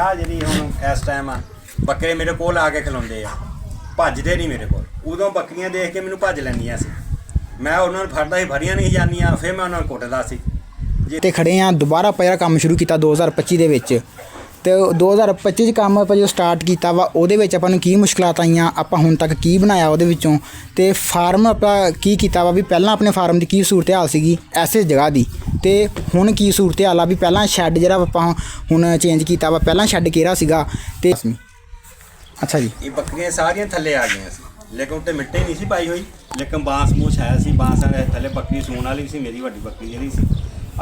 ਆ ਜਿਹੜੀ ਹੁਣ ਇਸ ਟਾਈਮ ਆ ਬੱਕਰੇ ਮੇਰੇ ਕੋਲ ਆ ਕੇ ਖਲੋਂਦੇ ਆ, ਭੱਜਦੇ ਨਹੀਂ ਮੇਰੇ ਕੋਲ। ਉਦੋਂ ਬੱਕਰੀਆਂ ਦੇਖ ਕੇ ਮੈਨੂੰ ਭੱਜ ਲੈਂਦੀਆਂ ਸੀ, ਮੈਂ ਉਹਨਾਂ ਨੂੰ ਫੜਦਾ ਸੀ, ਫੜੀਆਂ ਨਹੀਂ ਜਾਂਦੀਆਂ, ਫਿਰ ਮੈਂ ਉਹਨਾਂ ਨੂੰ ਕੁੱਟਦਾ ਸੀ। ਤੇ ਖੜੇ ਆ ਦੁਬਾਰਾ ਆਪਾਂ ਜਿਹੜਾ ਕੰਮ ਸ਼ੁਰੂ ਕੀਤਾ 2025 ਦੇ ਵਿੱਚ, ਤੇ 2025 'ਚ ਕੰਮ ਆਪਾਂ ਜਦੋਂ ਸਟਾਰਟ ਕੀਤਾ ਵਾ ਉਹਦੇ ਵਿੱਚ ਆਪਾਂ ਨੂੰ ਕੀ ਮੁਸ਼ਕਲਾਤ ਆਈਆਂ, ਆਪਾਂ ਹੁਣ ਤੱਕ ਕੀ ਬਣਾਇਆ ਉਹਦੇ ਵਿੱਚੋਂ, ਤੇ ਫਾਰਮ ਆਪਾਂ ਕੀ ਕੀਤਾ ਵਾ ਵੀ ਪਹਿਲਾਂ ਆਪਣੇ ਫਾਰਮ ਦੀ ਕੀ ਸੂਰਤ ਹਾਲ ਸੀਗੀ ਐਸੇ ਜਗ੍ਹਾ ਦੀ, ਤੇ ਹੁਣ ਕੀ ਸੂਰਤ ਹਾਲ ਆ ਵੀ ਪਹਿਲਾਂ ਸ਼ੈੱਡ ਜਿਹੜਾ ਆਪਾਂ ਹੁਣ ਚੇਂਜ ਕੀਤਾ ਵਾ, ਪਹਿਲਾਂ ਸ਼ੈੱਡ ਕਿਹੜਾ ਸੀਗਾ। ਤੇ ਅੱਛਾ ਜੀ, ਇਹ ਬੱਕਰੀਆਂ ਸਾਰੀਆਂ ਥੱਲੇ ਆ ਗਈਆਂ ਸੀ, ਲੇਕਿਨ ਉੱਤੇ ਮਿੱਟੀ ਨਹੀਂ ਸੀ ਪਾਈ ਹੋਈ, ਲੇਕਿਨ ਬਾਂਸ ਮੂਛ ਹੈ ਸੀ, ਬਾਂਸਾਂ ਦੇ ਥੱਲੇ ਬੱਕਰੀ ਸੂਣ ਵਾਲੀ ਸੀ। ਮੇਰੀ ਵੱਡੀ ਬੱਕਰੀ ਜਿਹੜੀ ਸੀ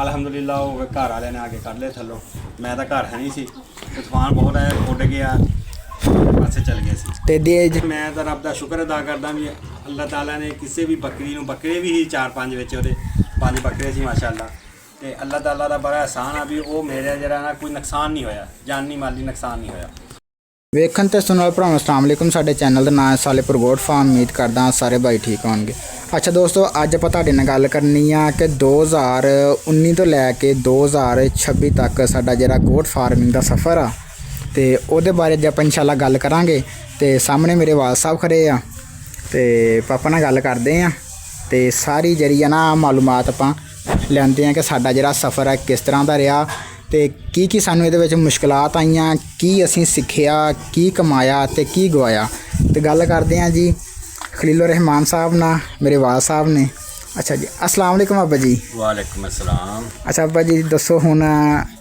ਅਲਹਮਦੁਲਿਲਾ ਉਹ ਘਰ ਵਾਲਿਆਂ ਨੇ ਆ ਕੇ ਕੱਢ ਲਿਆ ਥੱਲੋਂ, ਮੈਂ ਤਾਂ ਘਰ ਹੈ ਨਹੀਂ ਸੀ, ਤੂਫਾਨ ਬਹੁਤ ਆਇਆ, ਉੱਡ ਗਿਆ, ਪਾਸੇ ਚੱਲ ਗਏ ਸੀ। ਤੇ ਮੈਂ ਤਾਂ ਰੱਬ ਦਾ ਸ਼ੁਕਰ ਅਦਾ ਕਰਦਾ ਵੀ ਅੱਲਾਹ ਤਾਲਾ ਨੇ ਕਿਸੇ ਵੀ ਬੱਕਰੀ ਨੂੰ, ਬੱਕਰੇ ਵੀ ਸੀ 4-5 ਵਿੱਚ, ਉਹਦੇ 5 ਬੱਕਰੇ ਸੀ ਮਾਸ਼ਾਅੱਲਾ, ਤੇ ਅੱਲਾਹ ਤਾਲਾ ਦਾ ਬੜਾ ਅਹਿਸਾਨ ਆ ਵੀ ਉਹ ਮੇਰੇ ਜਿਹੜਾ ਨਾ ਕੋਈ ਨੁਕਸਾਨ ਨਹੀਂ ਹੋਇਆ, ਜਾਨੀ ਮਾਲੀ ਨੁਕਸਾਨ ਨਹੀਂ ਹੋਇਆ। ਵੇਖਣ ਤੇ ਸੁਣਨ ਵਾਲੇ ਭਰਾਵਾਂ ਨੂੰ अस्सलाम वालेकुम। ਸਾਡੇ ਚੈਨਲ ਦਾ ਨਾਮ ਹੈ ਸਾਲੇਪੁਰ ਗੋਟ ਫਾਰਮ। ਉਮੀਦ ਕਰਦਾ ਹਾਂ ਸਾਰੇ ਭਾਈ ਠੀਕ ਹੋਣਗੇ। ਅੱਛਾ ਦੋਸਤੋ, ਅੱਜ ਆਪਾਂ ਤੁਹਾਡੇ ਨਾਲ ਗੱਲ ਕਰਨੀ ਆ ਕਿ 2019 ਤੋਂ ਲੈ ਕੇ 2026 ਤੱਕ ਸਾਡਾ ਜਿਹੜਾ ਗੋਟ ਫਾਰਮਿੰਗ ਦਾ ਸਫ਼ਰ ਆ, ਤੇ ਉਹਦੇ ਬਾਰੇ ਅੱਜ ਆਪਾਂ ਇੰਸ਼ਾਅੱਲਾ ਗੱਲ ਕਰਾਂਗੇ। ਤੇ ਸਾਹਮਣੇ ਮੇਰੇ ਵਾਲ ਸਾਹਿਬ ਖੜੇ ਆ, ਤੇ ਪਾਪਾ ਨਾਲ ਗੱਲ ਕਰਦੇ ਆ, ਤੇ ਸਾਰੀ ਜਿਹੜੀ ਆ ਨਾ ਮਾਲੂਮਾਤ ਆਪਾਂ ਲੈਂਦੇ ਆ ਕਿ ਸਾਡਾ ਜਿਹੜਾ ਸਫ਼ਰ ਹੈ ਕਿਸ ਤਰ੍ਹਾਂ ਦਾ ਰਿਹਾ, ਤੇ ਕੀ ਸਾਨੂੰ ਇਹਦੇ ਵਿੱਚ ਮੁਸ਼ਕਲਾਤ ਆਈਆਂ, ਕੀ ਅਸੀਂ ਸਿੱਖਿਆ, ਕੀ ਕਮਾਇਆ ਤੇ ਕੀ ਗਵਾਇਆ। ਤੇ ਗੱਲ ਕਰਦੇ ਹਾਂ ਜੀ ਖਲੀਲੁਰ ਰਹਿਮਾਨ ਸਾਹਿਬ ਨਾਲ, ਮੇਰੇ ਵਾਲ ਸਾਹਿਬ ਨੇ। ਅੱਛਾ ਜੀ, अस्सलाम वालेकुम ਅੱਬਾ ਜੀ। ਵਾਲੇਕੁਮ अस्सलाम। ਅੱਛਾ ਅੱਬਾ ਜੀ, ਦੱਸੋ ਹੁਣ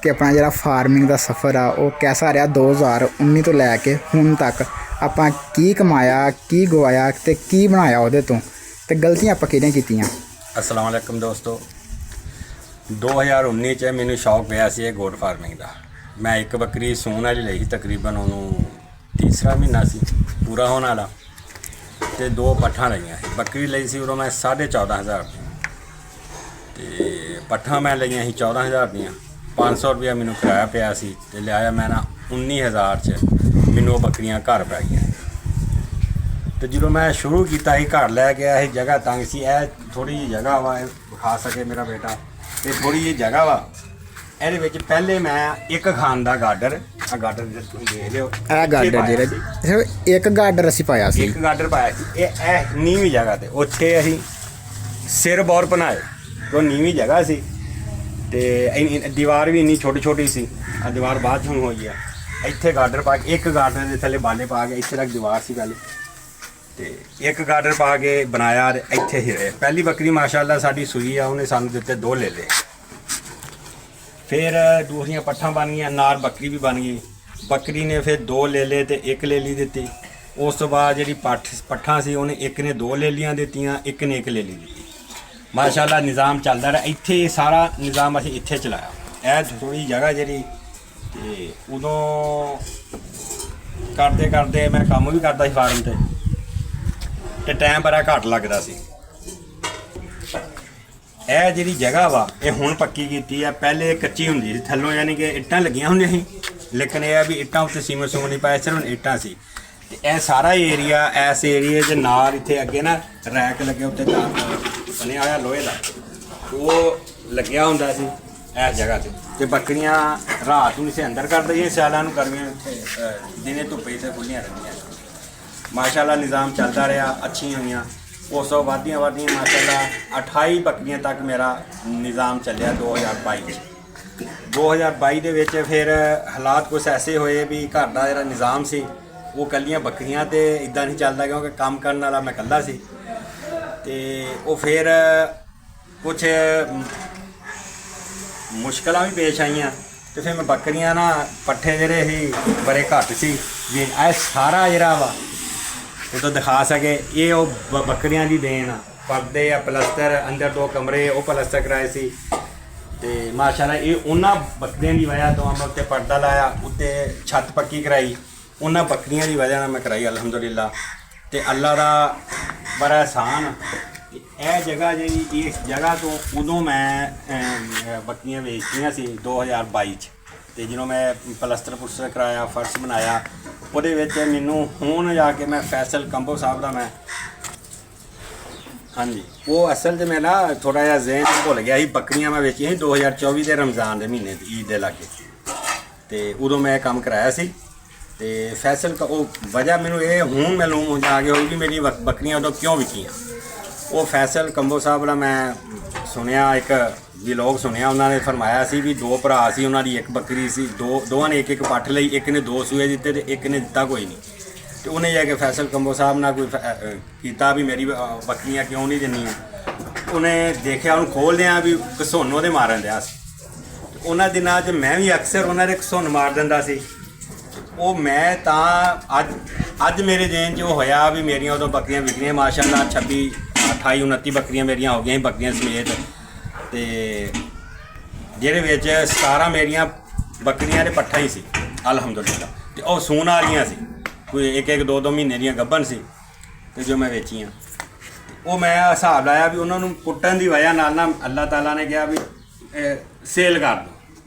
ਕਿ ਆਪਣਾ ਜਿਹੜਾ ਫਾਰਮਿੰਗ ਦਾ ਸਫ਼ਰ ਆ ਉਹ ਕੈਸਾ ਰਿਹਾ 2019 ਤੋਂ ਲੈ ਕੇ ਹੁਣ ਤੱਕ, ਆਪਾਂ ਕੀ ਕਮਾਇਆ, ਕੀ ਗਵਾਇਆ ਤੇ ਕੀ ਬਣਾਇਆ ਉਹਦੇ ਤੋਂ, ਤੇ ਗਲਤੀਆਂ ਆਪਾਂ ਕਿਹੜੀਆਂ ਕੀਤੀਆਂ। अस्सलाम वालेकुम ਦੋਸਤੋ, 2019 'ਚ ਮੈਨੂੰ ਸ਼ੌਕ ਪਿਆ ਸੀ ਇਹ ਗੋਟ ਫਾਰਮਿੰਗ ਦਾ। ਮੈਂ ਇੱਕ ਬੱਕਰੀ ਸੂਣ ਵਾਲੀ ਲਈ ਸੀ, ਤਕਰੀਬਨ ਉਹਨੂੰ ਤੀਸਰਾ ਮਹੀਨਾ ਸੀ ਪੂਰਾ ਹੋਣ ਵਾਲਾ, ਤੇ 2 ਪੱਠਾਂ ਲਈਆਂ ਸੀ। ਬੱਕਰੀ ਲਈ ਸੀ ਉਦੋਂ ਮੈਂ 14,500 ਤੇ ਪੱਠਾਂ ਮੈਂ ਲਈਆਂ ਸੀ 14,000 ਦੀਆਂ। 500 ਰੁਪਇਆ ਮੈਨੂੰ ਕਿਰਾਇਆ ਪਿਆ ਸੀ, ਤੇ ਲਿਆਇਆ ਮੈਂ ਨਾ 19,000 'ਚ ਮੈਨੂੰ ਉਹ ਬੱਕਰੀਆਂ ਘਰ ਪੈ ਗਈਆਂ। ਤੇ ਜਦੋਂ ਮੈਂ ਸ਼ੁਰੂ ਕੀਤਾ ਸੀ ਘਰ ਲੈ ਕੇ ਆਇਆ ਸੀ, ਜਗ੍ਹਾ ਤੰਗ ਸੀ, ਇਹ ਥੋੜ੍ਹੀ ਜਿਹੀ ਜਗ੍ਹਾ ਵਾ, ਇਹ ਵਿਖਾ ਸਕੇ ਮੇਰਾ ਬੇਟਾ, ਤੇ ਥੋੜ੍ਹੀ ਜਿਹੀ ਜਗ੍ਹਾ ਵਾ, ਇਹਦੇ ਵਿੱਚ ਪਹਿਲੇ ਮੈਂ ਇੱਕ ਖਾਨ ਦਾ ਗਾਡਰ, ਆ ਗਾਡਰ ਤੁਸੀਂ ਦੇਖ ਲਿਓ, ਇਹ ਗਾਡਰ ਜਿਹੜਾ ਇੱਕ ਗਾਡਰ ਅਸੀਂ ਪਾਇਆ ਸੀ, ਇੱਕ ਗਾਡਰ ਪਾਇਆ ਸੀ। ਇਹ ਨੀਵੀਂ ਜਗ੍ਹਾ ਤੇ ਉੱਥੇ ਅਸੀਂ ਸਿਰ ਬੌਰ ਬਣਾਏ, ਉਹ ਨੀਵੀਂ ਜਗ੍ਹਾ ਸੀ, ਤੇ ਦੀਵਾਰ ਵੀ ਇੰਨੀ ਛੋਟੀ ਛੋਟੀ ਸੀ, ਆ ਦੀਵਾਰ ਬਾਅਦ 'ਚ ਹੁਣ ਹੋਈ ਆ। ਇੱਥੇ ਗਾਡਰ ਪਾ ਕੇ, ਇੱਕ ਗਾਡਰ ਦੇ ਥੱਲੇ ਬਾਲੇ ਪਾ ਕੇ, ਇੱਥੇ ਤੱਕ ਦੀਵਾਰ ਸੀ ਪਹਿਲੇ, ਤੇ ਇੱਕ ਗਾਡਰ ਪਾ ਕੇ ਬਣਾਇਆ, ਇੱਥੇ ਹੀ ਰਹੇ। ਪਹਿਲੀ ਬੱਕਰੀ ਮਾਸ਼ਾਅੱਲਾ ਸਾਡੀ ਸੂਈ ਆ, ਉਹਨੇ ਸਾਨੂੰ ਦਿੱਤੇ 2 ਲੈ ਲਏ। ਫਿਰ ਦੂਸਰੀਆਂ ਪੱਠਾਂ ਬਣ ਗਈਆਂ, ਨਾਰ ਬੱਕਰੀ ਵੀ ਬਣ ਗਈ। ਬੱਕਰੀ ਨੇ ਫਿਰ 2 ਲੈ ਲਏ ਤੇ 1 ਲੈ ਲਈ ਦਿੱਤੀ। ਉਸ ਤੋਂ ਬਾਅਦ ਜਿਹੜੀ ਪੱਠਾਂ ਸੀ ਉਹਨੇ ਇੱਕ ਨੇ 2 ਲੈ ਲੀਆਂ ਦਿੱਤੀਆਂ, ਇੱਕ ਨੇ 1 ਲੈ ਲਈ ਦਿੱਤੀ। ਮਾਸ਼ਾਅੱਲਾ ਨਿਜ਼ਾਮ ਚੱਲਦਾ ਰਿਹਾ। ਇੱਥੇ ਸਾਰਾ ਨਿਜ਼ਾਮ ਅਸੀਂ ਇੱਥੇ ਚਲਾਇਆ। ਇਹ ਥੋੜ੍ਹੀ ਜਗ੍ਹਾ ਜਿਹੜੀ, ਤੇ ਉਦੋਂ ਕਰਦੇ ਕਰਦੇ ਮੈਂ ਕੰਮ ਵੀ ਕਰਦਾ ਸੀ ਫਾਰਮ 'ਤੇ ਟਾਈਮ ਬੜਾ ਘੱਟ ਲੱਗਦਾ ਸੀ। ਇਹ ਜਿਹੜੀ ਜਗ੍ਹਾ ਵਾ ਇਹ ਹੁਣ ਪੱਕੀ ਕੀਤੀ ਆ, ਪਹਿਲੇ ਕੱਚੀ ਹੁੰਦੀ ਸੀ ਥੱਲੋਂ, ਯਾਨੀ ਕਿ ਇੱਟਾਂ ਲੱਗੀਆਂ ਹੁੰਦੀਆਂ ਸੀ, ਲੇਕਿਨ ਇਹ ਆ ਵੀ ਇੱਟਾਂ ਉੱਤੇ ਸੀਮੈਂਟ ਸੂਮੈਂਟ ਨਹੀਂ ਪਾਇਆ, ਸਿਰਫ ਇੱਟਾਂ ਸੀ। ਤੇ ਇਹ ਸਾਰਾ ਏਰੀਆ, ਇਸ ਏਰੀਏ 'ਚ ਨਾਰ, ਇੱਥੇ ਅੱਗੇ ਨਾ ਰੈਕ ਲੱਗੇ ਉੱਤੇ ਬਣਿਆ ਹੋਇਆ ਲੋਹੇ ਦਾ, ਉਹ ਲੱਗਿਆ ਹੁੰਦਾ ਸੀ ਇਸ ਜਗ੍ਹਾ 'ਤੇ। ਤੇ ਬੱਕਰੀਆਂ ਰਾਤ ਨੂੰ ਇਸੇ ਅੰਦਰ ਕਰ ਦਈਏ, ਸਿਆਲਾਂ ਨੂੰ ਗਰਮੀਆਂ ਦਿਨੇ ਧੁੱਪੇ 'ਤੇ ਖੁੱਲ੍ਹੀਆਂ ਰਹਿੰਦੀਆਂ। ਮਾਸ਼ਾਅੱਲਾ ਨਿਜ਼ਾਮ ਚੱਲਦਾ ਰਿਹਾ, ਅੱਛੀਆਂ ਹੋਈਆਂ। ਉਸ ਤੋਂ ਵਾਧੀਆਂ ਮਾਸ਼ਾਅੱਲਾ 28 ਬੱਕਰੀਆਂ ਤੱਕ ਮੇਰਾ ਨਿਜ਼ਾਮ ਚੱਲਿਆ 2022 'ਚ। 2022 ਦੇ ਵਿੱਚ ਫਿਰ ਹਾਲਾਤ ਕੁਛ ਐਸੇ ਹੋਏ ਵੀ ਘਰ ਦਾ ਜਿਹੜਾ ਨਿਜ਼ਾਮ ਸੀ ਉਹ ਇਕੱਲੀਆਂ ਬੱਕਰੀਆਂ ਤੇ ਇੱਦਾਂ ਨਹੀਂ ਚੱਲਦਾ, ਕਿਉਂਕਿ ਕੰਮ ਕਰਨ ਵਾਲਾ ਮੈਂ ਇਕੱਲਾ ਸੀ। ਤੇ ਉਹ ਫਿਰ ਕੁਛ ਮੁਸ਼ਕਲਾਂ ਵੀ ਪੇਸ਼ ਆਈਆਂ, ਤੇ ਫਿਰ ਮੈਂ ਬੱਕਰੀਆਂ ਨਾ ਪੱਠੇ ਜਿਹੜੇ ਸੀ ਬੜੇ ਘੱਟ ਸੀ, ਵੀ ਇਹ ਸਾਰਾ ਜਿਹੜਾ ਵਾ ਉਹ ਤਾਂ ਦਿਖਾ ਸਕੇ, ਇਹ ਉਹ ਬੱਕਰੀਆਂ ਦੀ ਦੇਣ ਆ। ਪਰਦੇ ਆ, ਪਲਸਤਰ, ਅੰਦਰ 2 ਕਮਰੇ ਉਹ ਪਲਸਤਰ ਕਰਾਏ ਸੀ, ਤੇ ਮਾਸ਼ਾਅੱਲਾ ਇਹ ਉਹਨਾਂ ਬੱਕਰੀਆਂ ਦੀ ਵਜ੍ਹਾ ਤੋਂ ਮੈਂ ਉੱਤੇ ਪਰਦਾ ਲਾਇਆ, ਉੱਤੇ ਛੱਤ ਪੱਕੀ ਕਰਾਈ, ਉਹਨਾਂ ਬੱਕਰੀਆਂ ਦੀ ਵਜ੍ਹਾ ਨਾਲ ਮੈਂ ਕਰਾਈ ਅਲਹਮਦੁਲਿਲਾ। ਤੇ ਅੱਲਾ ਦਾ ਬੜਾ ਅਹਿਸਾਨ। ਇਹ ਜਗ੍ਹਾ ਜਿਹੜੀ, ਇਸ ਜਗ੍ਹਾ ਤੋਂ ਉਦੋਂ ਮੈਂ ਬੱਕਰੀਆਂ ਵੇਚਤੀਆਂ ਸੀ 2022 'ਚ, ਤੇ ਜਦੋਂ ਮੈਂ ਪਲਸਤਰ ਪੁਲਸਤਰ ਕਰਾਇਆ, ਫਰਸ਼ ਬਣਾਇਆ, ਉਹਦੇ ਵਿੱਚ ਮੈਨੂੰ ਹੁਣ ਜਾ ਕੇ ਮੈਂ ਫੈਸਲ ਕੰਬੋ ਸਾਹਿਬ ਦਾ ਮੈਂ, ਹਾਂਜੀ, ਉਹ ਅਸਲ 'ਚ ਮੈਂ ਨਾ ਥੋੜ੍ਹਾ ਜਿਹਾ ਜ਼ਹਿਨ ਭੁੱਲ ਗਿਆ ਸੀ। ਬੱਕਰੀਆਂ ਮੈਂ ਵੇਚੀਆਂ ਸੀ 2024 ਦੇ ਰਮਜ਼ਾਨ ਦੇ ਮਹੀਨੇ ਦੀ ਈਦ ਦੇ ਲਾਗੇ, ਤੇ ਉਦੋਂ ਮੈਂ ਇਹ ਕੰਮ ਕਰਾਇਆ ਸੀ। ਤੇ ਫੈਸਲ ਉਹ ਵਜ੍ਹਾ ਮੈਨੂੰ ਇਹ ਹੁਣ ਮਾਲੂਮ ਜਾ ਕੇ ਹੋਈ ਵੀ ਮੇਰੀ ਬੱਕਰੀਆਂ ਉਦੋਂ ਕਿਉਂ ਵਿਕੀਆਂ। ਉਹ ਫੈਸਲ ਕੰਬੋ ਸਾਹਿਬ ਦਾ ਮੈਂ ਸੁਣਿਆ, ਇੱਕ ਵਲੋਗ ਸੁਣਿਆ, ਉਹਨਾਂ ਨੇ ਫਰਮਾਇਆ ਸੀ ਵੀ 2 ਭਰਾ ਸੀ, ਉਹਨਾਂ ਦੀ ਇੱਕ ਬੱਕਰੀ ਸੀ, ਦੋਵਾਂ ਨੇ ਇੱਕ ਪੱਠ ਲਈ, ਇੱਕ ਨੇ 2 ਸੂਏ ਦਿੱਤੇ ਤੇ ਇੱਕ ਨੇ ਦਿੱਤਾ ਕੋਈ ਨਹੀਂ। ਤੇ ਉਹਨੇ ਜਾ ਕੇ ਫੈਸਲ ਕੰਬੋ ਸਾਹਿਬ ਨਾਲ ਕੋਈ ਕੀਤਾ ਵੀ ਮੇਰੀ ਬੱਕਰੀਆਂ ਕਿਉਂ ਨਹੀਂ ਦਿੰਦੀਆਂ। ਉਹਨੇ ਦੇਖਿਆ, ਉਹਨੂੰ ਖੋਲ੍ਹਦਿਆਂ ਵੀ ਘਸੁੰਨ ਉਹਦੇ ਮਾਰਨ ਦਿਆ ਸੀ। ਉਹਨਾਂ ਦਿਨਾਂ 'ਚ ਮੈਂ ਵੀ ਅਕਸਰ ਉਹਨਾਂ ਦੇ ਘਸੁੰਨ ਮਾਰ ਦਿੰਦਾ ਸੀ। ਉਹ ਮੈਂ ਤਾਂ ਅੱਜ ਮੇਰੇ ਜੇਨ 'ਚ ਉਹ ਹੋਇਆ ਵੀ ਮੇਰੀਆਂ ਉਦੋਂ ਬੱਕਰੀਆਂ ਵਿਕਰੀਆਂ ਮਾਸ਼ਾਅੱਲਾ 26 28 29 ਬੱਕਰੀਆਂ ਮੇਰੀਆਂ ਹੋ ਗਈਆਂ ਬੱਕਰੀਆਂ ਸਮੇਤ। ਤੇ ਜਿਹਦੇ ਵਿੱਚ 17 ਮੇਰੀਆਂ ਬੱਕਰੀਆਂ ਦੇ ਪੱਠਾ ਹੀ ਸੀ ਅਲਹਮਦੁਲਿਲਾ। ਤੇ ਉਹ ਸੂਣ ਵਾਲੀਆਂ ਸੀ, ਕੋਈ ਇੱਕ 2 ਮਹੀਨੇ ਦੀਆਂ ਗੱਭਣ ਸੀ। ਤੇ ਜੋ ਮੈਂ ਵੇਚੀਆਂ, ਉਹ ਮੈਂ ਹਿਸਾਬ ਲਾਇਆ ਵੀ ਉਹਨਾਂ ਨੂੰ ਕੁੱਟਣ ਦੀ ਵਜ੍ਹਾ ਨਾਲ ਨਾ ਅੱਲਾਹ ਤਾਲਾ ਨੇ ਕਿਹਾ ਵੀ ਸੇਲ ਕਰ ਦਿਓ,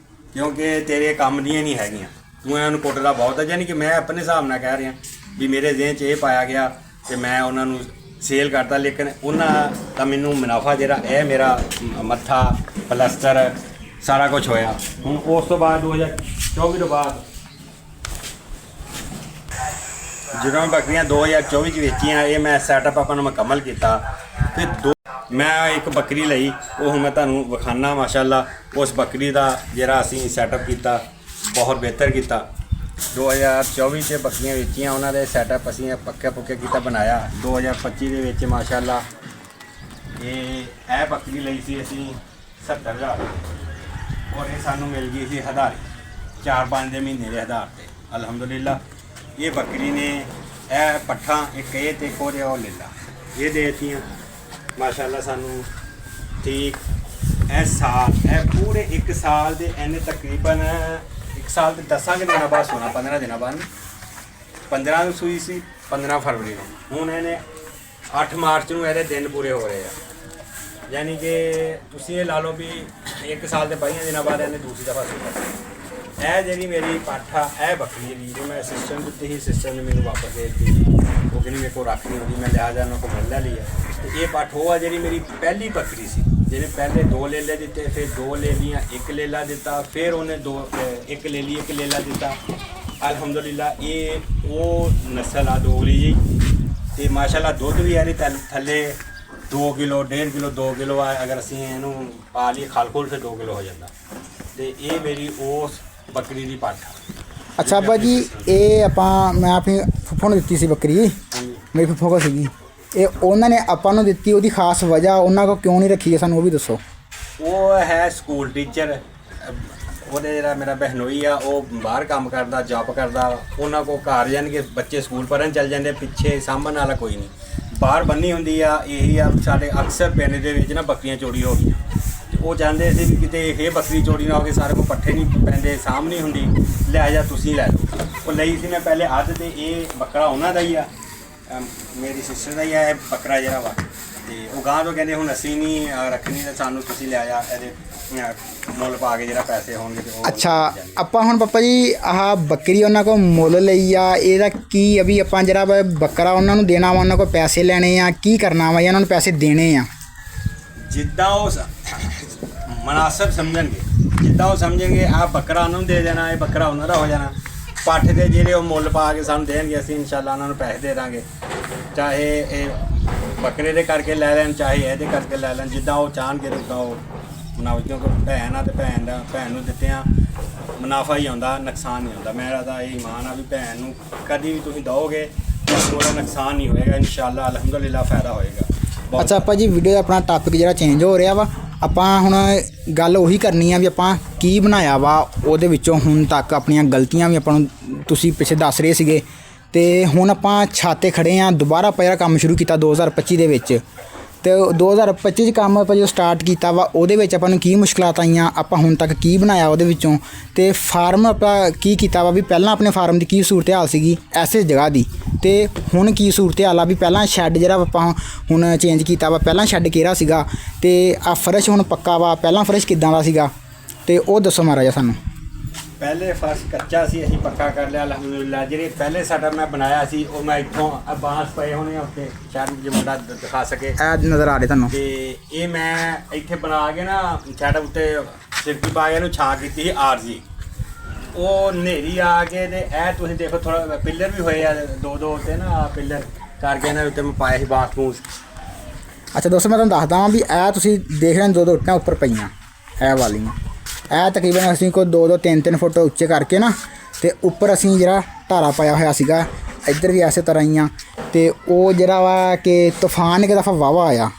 ਕਿਉਂਕਿ ਤੇਰੇ ਕੰਮ ਦੀਆਂ ਨਹੀਂ ਹੈਗੀਆਂ, ਤੂੰ ਇਹਨਾਂ ਨੂੰ ਕੁੱਟਦਾ ਬਹੁਤ ਹੈ। ਯਾਨੀ ਕਿ ਮੈਂ ਆਪਣੇ ਹਿਸਾਬ ਨਾਲ ਕਹਿ ਰਿਹਾ ਵੀ ਮੇਰੇ ਜ਼ਿਹਨ 'ਚ ਇਹ ਪਾਇਆ ਗਿਆ ਤੇ ਮੈਂ ਉਹਨਾਂ ਨੂੰ ਸੇਲ ਕਰਤਾ। ਲੇਕਿਨ ਉਹਨਾਂ ਦਾ ਮੈਨੂੰ ਮੁਨਾਫਾ ਜਿਹੜਾ ਇਹ ਮੇਰਾ ਮੱਥਾ ਪਲਸਤਰ ਸਾਰਾ ਕੁਝ ਹੋਇਆ। ਹੁਣ ਉਸ ਤੋਂ ਬਾਅਦ 2024 ਤੋਂ ਬਾਅਦ ਜਦੋਂ ਬੱਕਰੀਆਂ 2024 'ਚ ਵੇਚੀਆਂ, ਇਹ ਮੈਂ ਸੈਟਅਪ ਆਪਾਂ ਨੂੰ ਮੁਕੰਮਲ ਕੀਤਾ। ਫਿਰ ਮੈਂ ਇੱਕ ਬੱਕਰੀ ਲਈ, ਉਹ ਹੁਣ ਮੈਂ ਤੁਹਾਨੂੰ ਵਿਖਾਨਾ ਮਾਸ਼ਾਅੱਲਾ। ਉਸ ਬੱਕਰੀ ਦਾ ਜਿਹੜਾ ਅਸੀਂ ਸੈਟਅਪ ਕੀਤਾ ਬਹੁਤ ਬਿਹਤਰ ਕੀਤਾ। 2024 'ਚ ਬੱਕਰੀਆਂ ਵੇਚੀਆਂ, ਉਹਨਾਂ ਦੇ ਸੈਟਅਪ ਅਸੀਂ ਪੱਕੇ ਕੀਤਾ ਬਣਾਇਆ। 2025 ਦੇ ਵਿੱਚ ਮਾਸ਼ਾਅੱਲਾ ਇਹ ਬੱਕਰੀ ਲਈ ਸੀ ਅਸੀਂ 70,000 ਔਰ ਇਹ ਸਾਨੂੰ ਮਿਲ ਗਈ ਸੀ ਹਜ਼ਾਰ 4-5 ਦੇ ਮਹੀਨੇ ਦੇ ਆਧਾਰ ਤੇ ਅਲਹਮਦੁਲਿਲਾ। ਇਹ ਬੱਕਰੀ ਨੇ ਇਹ ਪੱਠਾ ਇੱਕ ਇਹ ਤੇ ਇੱਕ ਉਹਦੇ ਉਹ ਲੈ ਲਾ ਇਹ ਦੇ ਦਿੱਤੀਆਂ ਮਾਸ਼ਾਅੱਲਾ ਸਾਨੂੰ। ਠੀਕ ਇਹ ਸਾਲ, ਇਹ ਪੂਰੇ 1 ਸਾਲ ਦੇ ਇਹਨੇ ਤਕਰੀਬਨ 1 ਸਾਲ ਤੇ 10 ਦਿਨਾਂ ਬਾਅਦ ਸੋਨਾ, 15 ਦਿਨਾਂ ਬਾਅਦ 15 ਨੂੰ ਸੂਈ ਸੀ, 15 ਫਰਵਰੀ ਨੂੰ। ਹੁਣ ਇਹਨੇ 8 ਮਾਰਚ ਨੂੰ ਇਹਦੇ ਦਿਨ ਪੂਰੇ ਹੋ ਰਹੇ ਆ। ਯਾਨੀ ਕਿ ਤੁਸੀਂ ਇਹ ਲਾ ਲਓ ਵੀ 1 ਸਾਲ ਦੇ 22 ਦਿਨਾਂ ਬਾਅਦ ਇਹਨੇ ਦੂਸਰੀ ਦਫਾ ਸੂਈ। ਇਹ ਜਿਹੜੀ ਮੇਰੀ ਪਾਠਾ ਇਹ ਬੱਕਰੀ ਜਿਹੜੀ ਮੈਂ ਸਿਸਟਮ ਦਿੱਤੀ ਸੀ, ਸਿਸਟਮ ਨੇ ਮੈਨੂੰ ਵਾਪਸ ਦੇ ਦਿੱਤੀ। ਉਹ ਕਹਿੰਦੀ ਮੇਰੇ ਕੋਲ ਰੱਖ ਨਹੀਂ ਹੁੰਦੀ, ਮੈਂ ਲਿਹਾਜ਼ਾ ਉਹਨਾਂ ਕੋਲ ਮੁੱਲ ਲੈ ਲਈ ਹੈ। ਤੇ ਇਹ ਪਾਠ ਉਹ ਆ ਜਿਹੜੀ ਮੇਰੀ ਪਹਿਲੀ ਬੱਕਰੀ ਸੀ, ਜਿਹਨੇ ਪਹਿਲੇ 2 ਲੇਲੇ ਦਿੱਤੇ, ਫਿਰ 2 ਲੈ ਲੀਆਂ, 1 ਲੇਲਾ ਦਿੱਤਾ, ਫਿਰ ਉਹਨੇ 1 ਲੈ ਲਈ, 1 ਲੇਲਾ ਦਿੱਤਾ। ਅਲਹਮਦੁਲਿਲਾ ਇਹ ਉਹ ਨਸਲ ਆ ਦੋਗਲੀ ਜੀ। ਤੇ ਮਾਸ਼ਾਅੱਲਾ ਦੁੱਧ ਵੀ ਇਹਦੇ ਥੱਲੇ 2 ਕਿਲੋ 1.5 ਕਿਲੋ 2 ਕਿਲੋ ਆ। ਅਗਰ ਅਸੀਂ ਇਹਨੂੰ ਪਾ ਲਈਏ ਖਲ ਤੇ 2 ਕਿਲੋ ਹੋ ਜਾਂਦਾ। ਤੇ ਇਹ ਮੇਰੀ ਉਸ ਬੱਕਰੀ ਦੀ ਪਾਠ। ਅੱਛਾ ਅੱਬਾ ਜੀ, ਇਹ ਮੈਂ ਆਪਣੀ ਫੁੱਫੜ ਨੂੰ ਦਿੱਤੀ ਸੀ ਬੱਕਰੀ, ਮੇਰੀ ਫੁੱਫੜ ਕੋਲ ਸੀਗੀ। ਇਹ ਉਹਨਾਂ ਨੇ ਆਪਾਂ ਨੂੰ ਦਿੱਤੀ, ਉਹਦੀ ਖਾਸ ਵਜ੍ਹਾ ਉਹਨਾਂ ਕੋਲ ਕਿਉਂ ਨਹੀਂ ਰੱਖੀ ਹੈ, ਸਾਨੂੰ ਉਹ ਵੀ ਦੱਸੋ। ਉਹ ਹੈ ਸਕੂਲ ਟੀਚਰ। ਉਹਦੇ ਜਿਹੜਾ ਮੇਰਾ ਬਹਿਨੋਈ ਆ ਉਹ ਬਾਹਰ ਕੰਮ ਕਰਦਾ, ਜੌਬ ਕਰਦਾ। ਉਹਨਾਂ ਕੋਲ ਘਰ ਯਾਨੀ ਕਿ ਬੱਚੇ ਸਕੂਲ ਪੜ੍ਹਨ ਚੱਲ ਜਾਂਦੇ, ਪਿੱਛੇ ਸਾਂਭਣ ਵਾਲਾ ਕੋਈ ਨਹੀਂ। ਬਾਹਰ ਬੰਨੀ ਹੁੰਦੀ ਆ। ਇਹੀ ਆ ਸਾਡੇ ਅਕਸਰ ਪਿੰਡ ਦੇ ਵਿੱਚ ਨਾ ਬੱਕਰੀਆਂ ਚੋਰੀ ਹੋ ਗਈਆਂ। ਉਹ ਚਾਹੁੰਦੇ ਸੀ ਵੀ ਕਿਤੇ ਇਹ ਬੱਕਰੀ ਚੋਰੀ ਨਾ ਹੋ ਕੇ ਸਾਰੇ ਕੋਲ ਪੱਠੇ ਨਹੀਂ ਪੈਂਦੇ, ਸਾਂਭ ਨਹੀਂ ਹੁੰਦੀ, ਲੈ ਜਾ ਤੁਸੀਂ ਲੈ ਲਓ। ਉਹ ਲਈ ਸੀ ਮੈਂ ਪਹਿਲੇ ਅੱਧ ਤੇ ਇਹ ਬੱਕਰਾ ਉਹਨਾਂ ਦਾ ਹੀ ਆ, ਮੇਰੀ ਸਿਸਟਰ ਦਾ ਹੀ ਆ ਇਹ ਬੱਕਰਾ ਜਿਹੜਾ ਵਾ। ਤੇ ਉਹ ਗਾਂ ਤੋਂ ਕਹਿੰਦੇ ਹੁਣ ਅਸੀਂ ਨਹੀਂ ਰੱਖਣੀ ਤੇ ਸਾਨੂੰ ਤੁਸੀਂ ਲੈ ਜਾ, ਇਹਦੇ ਮੁੱਲ ਪਾ ਕੇ ਜਿਹੜਾ ਪੈਸੇ ਹੋਣਗੇ ਤੇ ਉਹ। ਅੱਛਾ ਆਪਾਂ ਹੁਣ ਪਾਪਾ ਜੀ ਆਹ ਬੱਕਰੀ ਉਹਨਾਂ ਕੋਲ ਮੁੱਲ ਲਈ ਆ, ਇਹਦਾ ਕੀ ਆ ਵੀ ਆਪਾਂ ਜਿਹੜਾ ਬੱਕਰਾ ਉਹਨਾਂ ਨੂੰ ਦੇਣਾ ਵਾ, ਉਹਨਾਂ ਕੋਲ ਪੈਸੇ ਲੈਣੇ ਆ, ਕੀ ਕਰਨਾ ਵਾ ਜਾਂ ਉਹਨਾਂ ਨੂੰ ਪੈਸੇ ਦੇਣੇ ਆ? ਜਿੱਦਾਂ ਉਹ ਮੁਨਾਸਬ ਸਮਝਣਗੇ, ਜਿੱਦਾਂ ਉਹ ਸਮਝਣਗੇ ਆਹ ਬੱਕਰਾ ਉਹਨਾਂ ਨੂੰ ਦੇ ਦੇਣਾ, ਇਹ ਬੱਕਰਾ ਉਹਨਾਂ ਦਾ ਹੋ ਜਾਣਾ। ਪੱਠ ਦੇ ਜਿਹੜੇ ਉਹ ਮੁੱਲ ਪਾ ਕੇ ਸਾਨੂੰ ਦੇਣਗੇ, ਅਸੀਂ ਇਨਸ਼ਾਅੱਲਾ ਉਹਨਾਂ ਨੂੰ ਪੈਸੇ ਦੇ ਦਾਂਗੇ। ਚਾਹੇ ਇਹ ਬੱਕਰੇ ਦੇ ਕਰਕੇ ਲੈ ਲੈਣ, ਚਾਹੇ ਇਹਦੇ ਕਰਕੇ ਲੈ ਲੈਣ, ਜਿੱਦਾਂ ਉਹ ਚਾਹਣਗੇ ਉੱਦਾਂ ਉਹ ਮੁਨਾਫਾ। ਕਿਉਂਕਿ ਭੈਣ ਆ ਤੇ ਭੈਣ ਨੂੰ ਦਿੱਤਿਆਂ ਮੁਨਾਫਾ ਹੀ ਆਉਂਦਾ, ਨੁਕਸਾਨ ਨਹੀਂ ਆਉਂਦਾ। ਮੇਰਾ ਤਾਂ ਇਹ ਇਮਾਨ ਆ ਵੀ ਭੈਣ ਨੂੰ ਕਦੀ ਵੀ ਤੁਸੀਂ ਦਿਓਗੇ ਤੁਹਾਨੂੰ ਉਹਦਾ ਨੁਕਸਾਨ ਨਹੀਂ ਹੋਏਗਾ, ਇਨਸ਼ਾਅੱਲਾ ਅਲਹਮਦੁਲਿਲਾ ਫਾਇਦਾ ਹੋਏਗਾ। ਅੱਛਾ ਆਪਾਂ ਜੀ ਵੀਡੀਓ ਦਾ ਆਪਣਾ ਟਾਪਿਕ ਜਿਹੜਾ ਚੇਂਜ ਹੋ ਰਿਹਾ ਵਾ, ਆਪਾਂ ਹੁਣ ਗੱਲ ਉਹੀ ਕਰਨੀ ਆ ਵੀ ਆਪਾਂ ਕੀ ਬਣਾਇਆ ਵਾ, ਉਹਦੇ ਵਿੱਚੋਂ ਹੁਣ ਤੱਕ ਆਪਣੀਆਂ ਗਲਤੀਆਂ ਵੀ ਆਪਾਂ ਨੂੰ ਤੁਸੀਂ ਪਿੱਛੇ ਦੱਸ ਰਹੇ ਸੀਗੇ। ਤੇ ਹੁਣ ਆਪਾਂ ਛਾਤੇ ਖੜੇ ਆ, ਦੁਬਾਰਾ ਆਪਾਂ ਜਿਹੜਾ ਕੰਮ ਸ਼ੁਰੂ ਕੀਤਾ 2025 ਦੇ ਵਿੱਚ। ਤੇ 2025 'ਚ ਕੰਮ ਆਪਾਂ ਜੋ ਸਟਾਰਟ ਕੀਤਾ ਵਾ, ਉਹਦੇ ਵਿੱਚ ਆਪਾਂ ਨੂੰ ਕੀ ਮੁਸ਼ਕਲਾਂ ਆਈਆਂ, ਆਪਾਂ ਹੁਣ ਤੱਕ ਕੀ ਬਣਾਇਆ ਉਹਦੇ ਵਿੱਚੋਂ, ਤੇ ਫਾਰਮ ਆਪਾਂ ਕੀ ਕੀਤਾ ਵਾ ਵੀ ਪਹਿਲਾਂ ਆਪਣੇ ਫਾਰਮ ਦੀ ਕੀ ਸੂਰਤ ਹਾਲ ਸੀਗੀ ਐਸੇ ਜਗ੍ਹਾ ਦੀ, ਤੇ ਹੁਣ ਕੀ ਸੂਰਤ ਹਾਲ ਆ ਵੀ ਪਹਿਲਾਂ ਸ਼ੈੱਡ ਜਿਹੜਾ ਆਪਾਂ ਹੁਣ ਚੇਂਜ ਕੀਤਾ ਵਾ, ਪਹਿਲਾਂ ਸ਼ੈੱਡ ਕਿਹੜਾ ਸੀਗਾ, ਤੇ ਆ ਫਰਸ਼ ਹੁਣ ਪੱਕਾ ਵਾ, ਪਹਿਲਾਂ ਫਰਸ਼ ਕਿੱਦਾਂ ਦਾ ਸੀਗਾ, ਤੇ ਉਹ ਦੱਸੋ ਮਹਾਰਾਜਾ ਸਾਨੂੰ। ਪਹਿਲੇ ਫਰਸ਼ ਕੱਚਾ ਸੀ, ਅਸੀਂ ਪੱਕਾ ਕਰ ਲਿਆ ਅਲਹਮਦੁਲਿਲਾ। ਜਿਹੜੇ ਪਹਿਲੇ ਸਾਡਾ ਮੈਂ ਬਣਾਇਆ ਸੀ ਉਹ ਮੈਂ ਇੱਥੋਂ ਬਾਂਸ ਪਏ ਹੋਣੇ ਉੱਤੇ, ਸ਼ਾਇਦ ਜੇ ਮੁੰਡਾ ਦਿਖਾ ਸਕੇ, ਇਹ ਨਜ਼ਰ ਆ ਰਿਹਾ ਤੁਹਾਨੂੰ। ਤੇ ਇਹ ਮੈਂ ਇੱਥੇ ਬਣਾ ਕੇ ਨਾ ਛੱਡ ਉੱਤੇ ਸਿਰਕੀ ਪਾ ਕੇ ਇਹਨੂੰ ਛਾਂ ਕੀਤੀ ਸੀ ਆਰਜੀ। ਉਹ ਹਨੇਰੀ ਆ ਕੇ ਤੇ ਇਹ ਤੁਸੀਂ ਦੇਖੋ ਥੋੜਾ ਪਿੱਲਰ ਵੀ ਹੋਏ ਆ ਦੋ ਤੇ ਨਾ ਆਹ ਪਿੱਲਰ ਕਰਕੇ ਇਹਨਾਂ ਉੱਤੇ ਮੈਂ ਪਾਇਆ ਸੀ ਬਾਂਸ ਬੂਸ। ਅੱਛਾ ਦੋਸਤੋ ਮੈਂ ਤੁਹਾਨੂੰ ਦੱਸਦਾ ਵਾਂ ਵੀ ਇਹ ਤੁਸੀਂ ਦੇਖ ਰਹੇ ਹੋ ਦੋ ਇੱਟਾਂ ਉੱਪਰ ਪਈਆਂ ਇਹ ਵਾਲੀਆਂ। ਇਹ ਤਕਰੀਬਨ ਅਸੀਂ ਕੋਈ 2 3 ਫੁੱਟ ਉੱਚੇ ਕਰਕੇ ਨਾ ਤੇ ਉੱਪਰ ਅਸੀਂ ਜਿਹੜਾ ਢਾਰਾ ਪਾਇਆ ਹੋਇਆ ਸੀਗਾ ਇੱਧਰ ਵੀ ਐਸੇ ਤਰ੍ਹਾਂ ਹੀ ਆ। ਤੇ ਉਹ ਜਿਹੜਾ ਵਾ ਕਿ ਤੂਫਾਨ ਇੱਕ ਦਫਾ ਵਾਵਾ ਆਇਆ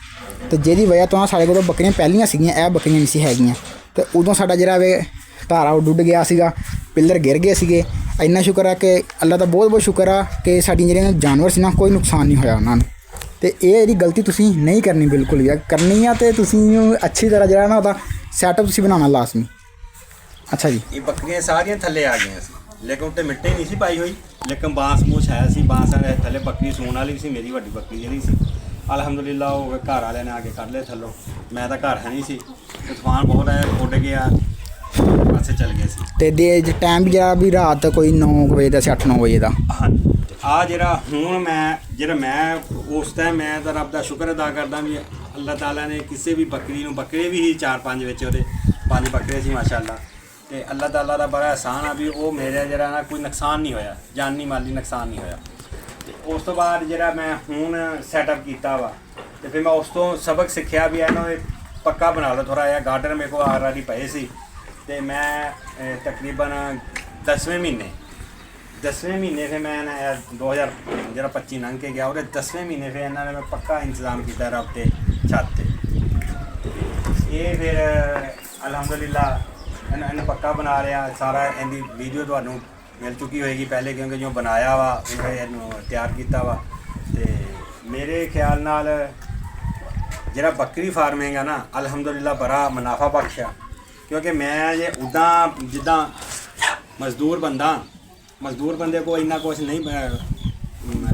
ਤੇ ਜਿਹਦੀ ਵਜ੍ਹਾ ਤੋਂ ਸਾਡੇ ਕੋਲ ਬੱਕਰੀਆਂ ਪਹਿਲੀਆਂ ਸੀਗੀਆਂ, ਇਹ ਬੱਕਰੀਆਂ ਨਹੀਂ ਸੀ ਹੈਗੀਆਂ। ਤੇ ਉਦੋਂ ਸਾਡਾ ਜਿਹੜਾ ਵੇ ਧਾਰਾ ਉਹ ਡੁੱਬ ਗਿਆ ਸੀਗਾ, ਪਿੱਲਰ ਗਿਰ ਗਏ ਸੀਗੇ। ਇੰਨਾ ਸ਼ੁਕਰ ਆ ਕਿ ਅੱਲਾ ਦਾ ਬਹੁਤ ਬਹੁਤ ਸ਼ੁਕਰ ਆ ਕਿ ਸਾਡੀਆਂ ਜਿਹੜੀਆਂ ਜਾਨਵਰ ਸੀ ਨਾ ਕੋਈ ਨੁਕਸਾਨ ਨਹੀਂ ਹੋਇਆ ਉਹਨਾਂ ਨੂੰ। ਤੇ ਇਹ ਜਿਹੜੀ ਗਲਤੀ ਤੁਸੀਂ ਨਹੀਂ ਕਰਨੀ ਬਿਲਕੁਲ ਵੀ, ਕਰਨੀ ਆ ਤੇ ਤੁਸੀਂ ਅੱਛੀ ਤਰ੍ਹਾਂ ਜਿਹੜਾ ਨਾ ਉਹਦਾ ਸੈਟਅਪ ਤੁਸੀਂ ਬਣਾਉਣਾ ਲਾਜ਼ਮੀ। ਅੱਛਾ ਜੀ, ਇਹ ਬੱਕਰੀਆਂ ਸਾਰੀਆਂ ਥੱਲੇ ਆ ਗਈਆਂ ਸੀ ਲੇਕਿਨ ਉੱਤੇ ਮਿੱਟੀ ਨਹੀਂ ਸੀ ਪਾਈ ਹੋਈ, ਲੇਕਿਨ ਬਾਂਸ ਬੂਸ ਹੈ ਸੀ। ਬਾਂਸਾਂ ਦੇ ਥੱਲੇ ਬੱਕਰੀ ਸੂਣ ਵਾਲੀ ਸੀ, ਮੇਰੀ ਵੱਡੀ ਬੱਕਰੀ ਜਿਹੜੀ ਸੀ। ਅਲਹਮਦੁਲਿਲਾ ਉਹ ਘਰ ਵਾਲਿਆਂ ਨੇ ਆ ਕੇ ਕੱਢ ਲਏ ਥੱਲੋਂ, ਮੈਂ ਤਾਂ ਘਰ ਹੈ ਨਹੀਂ ਸੀ। ਤੂਫਾਨ ਬਹੁਤ ਆਇਆ, ਉੱਡ ਗਿਆ, ਪਾਸੇ ਚੱਲ ਗਏ ਸੀ। ਤੇ ਦੇ ਟਾਈਮ ਵੀ ਜਿਹੜਾ ਵੀ ਰਾਤ ਕੋਈ 9 ਵਜੇ ਦਾ ਸੀ, 8-9 ਵਜੇ ਦਾ। ਹਾਂਜੀ, ਆ ਜਿਹੜਾ ਹੁਣ ਮੈਂ ਉਸ ਟਾਈਮ ਮੈਂ ਤਾਂ ਰੱਬ ਦਾ ਸ਼ੁਕਰ ਅਦਾ ਕਰਦਾ ਵੀ ਅੱਲਾਹ ਤਾਲਾ ਨੇ ਕਿਸੇ ਵੀ ਬੱਕਰੀ ਨੂੰ, ਬੱਕਰੇ ਵੀ ਸੀ 4-5 ਵਿੱਚ, ਉਹਦੇ 5 ਬੱਕਰੇ ਸੀ ਮਾਸ਼ਾਅੱਲਾ। ਤੇ ਅੱਲਾਹ ਤਾਲਾ ਦਾ ਬੜਾ ਅਹਿਸਾਨ ਆ ਵੀ ਉਹ ਮੇਰੇ ਜਿਹੜਾ ਨਾ ਕੋਈ ਨੁਕਸਾਨ ਨਹੀਂ ਹੋਇਆ, ਜਾਨੀ ਮਾਲੀ ਨੁਕਸਾਨ ਨਹੀਂ ਹੋਇਆ। ਤੇ ਉਸ ਤੋਂ ਬਾਅਦ ਜਿਹੜਾ ਮੈਂ ਹੁਣ ਸੈਟਅਪ ਕੀਤਾ ਵਾ ਤੇ ਫਿਰ ਮੈਂ ਉਸ ਤੋਂ ਸਬਕ ਸਿੱਖਿਆ ਵੀ ਇਹਨੂੰ ਪੱਕਾ ਬਣਾ ਲਓ ਥੋੜ੍ਹਾ ਜਿਹਾ। ਗਾਰਡਨ ਮੇਰੇ ਕੋਲ ਆਲਰੇਡੀ ਪਏ ਸੀ ਤੇ ਮੈਂ ਤਕਰੀਬਨ 10ਵੇਂ ਮਹੀਨੇ ਫਿਰ ਮੈਂ 2025 ਲੰਘ ਕੇ ਗਿਆ, ਉਹਦੇ 10ਵੇਂ ਮਹੀਨੇ ਫਿਰ ਇਹਨਾਂ ਨੇ ਮੈਂ ਪੱਕਾ ਇੰਤਜ਼ਾਮ ਕੀਤਾ ਰੱਬ ਤੇ ਛੱਤ ਤੇ। ਇਹ ਫਿਰ ਅਲਹਮਦੁਲਿਲਾ ਇਹਨੂੰ ਪੱਕਾ ਬਣਾ ਲਿਆ ਸਾਰਾ। ਇਹਦੀ ਵੀਡੀਓ ਤੁਹਾਨੂੰ ਮਿਲ ਚੁੱਕੀ ਹੋਏਗੀ ਪਹਿਲੇ, ਕਿਉਂਕਿ ਜੋ ਬਣਾਇਆ ਵਾ ਇਹਨੂੰ ਤਿਆਰ ਕੀਤਾ ਵਾ। ਤੇ ਮੇਰੇ ਖਿਆਲ ਨਾਲ ਜਿਹੜਾ ਬੱਕਰੀ ਫਾਰਮਿੰਗ ਆ ਨਾ ਅਲਹਮਦੁਲਿਲਾ ਬੜਾ ਮੁਨਾਫਾ ਬਖਸ਼ ਆ, ਕਿਉਂਕਿ ਮੈਂ ਜੇ ਉੱਦਾਂ ਜਿੱਦਾਂ ਮਜ਼ਦੂਰ ਬੰਦੇ ਕੋਲ ਇੰਨਾ ਕੁਛ ਨਹੀਂ,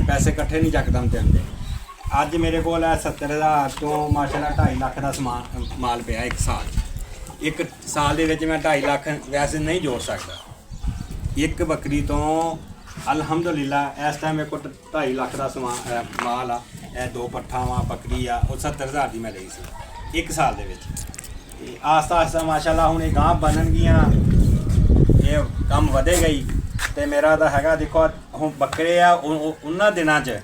ਪੈਸੇ ਇਕੱਠੇ ਨਹੀਂ ਯਕਦਮ ਤੇ ਹੁੰਦੇ। ਅੱਜ ਮੇਰੇ ਕੋਲ 70,000 ਤੋਂ ਮਾਸ਼ਾਅੱਲਾ 2.5 ਲੱਖ ਦਾ ਸਮਾਨ ਮਾਲ ਪਿਆ ਇੱਕ ਸਾਲ ਦੇ ਵਿੱਚ। ਮੈਂ 2.5 ਲੱਖ ਵੈਸੇ ਨਹੀਂ ਜੋੜ ਸਕਦਾ ਇੱਕ ਬੱਕਰੀ ਤੋਂ। ਅਲਹਮਦੁਲਿਲਾ ਇਸ ਟਾਈਮ ਮੇਰੇ ਕੋਲ 2.5 ਲੱਖ ਦਾ ਸਮਾਨ ਮਾਲ ਆ। ਇਹ 2 ਪੱਠਾਂ ਵਾ ਬੱਕਰੀ ਆ, ਉਹ 70,000 ਦੀ ਮੈਂ ਲਈ ਸੀ ਇੱਕ ਸਾਲ ਦੇ ਵਿੱਚ। ਆਸਤਾ ਮਾਸ਼ਾਅੱਲਾ ਹੁਣ ਇਹ ਗਾਂ ਬਣਨਗੀਆਂ, ਇਹ ਕੰਮ ਵਧੇਗਾ ਹੀ। ਤੇ ਮੇਰਾ ਤਾਂ ਹੈਗਾ ਦੇਖੋ ਹੁਣ ਬੱਕਰੇ ਆ ਉਹਨਾਂ ਦਿਨਾਂ 'ਚ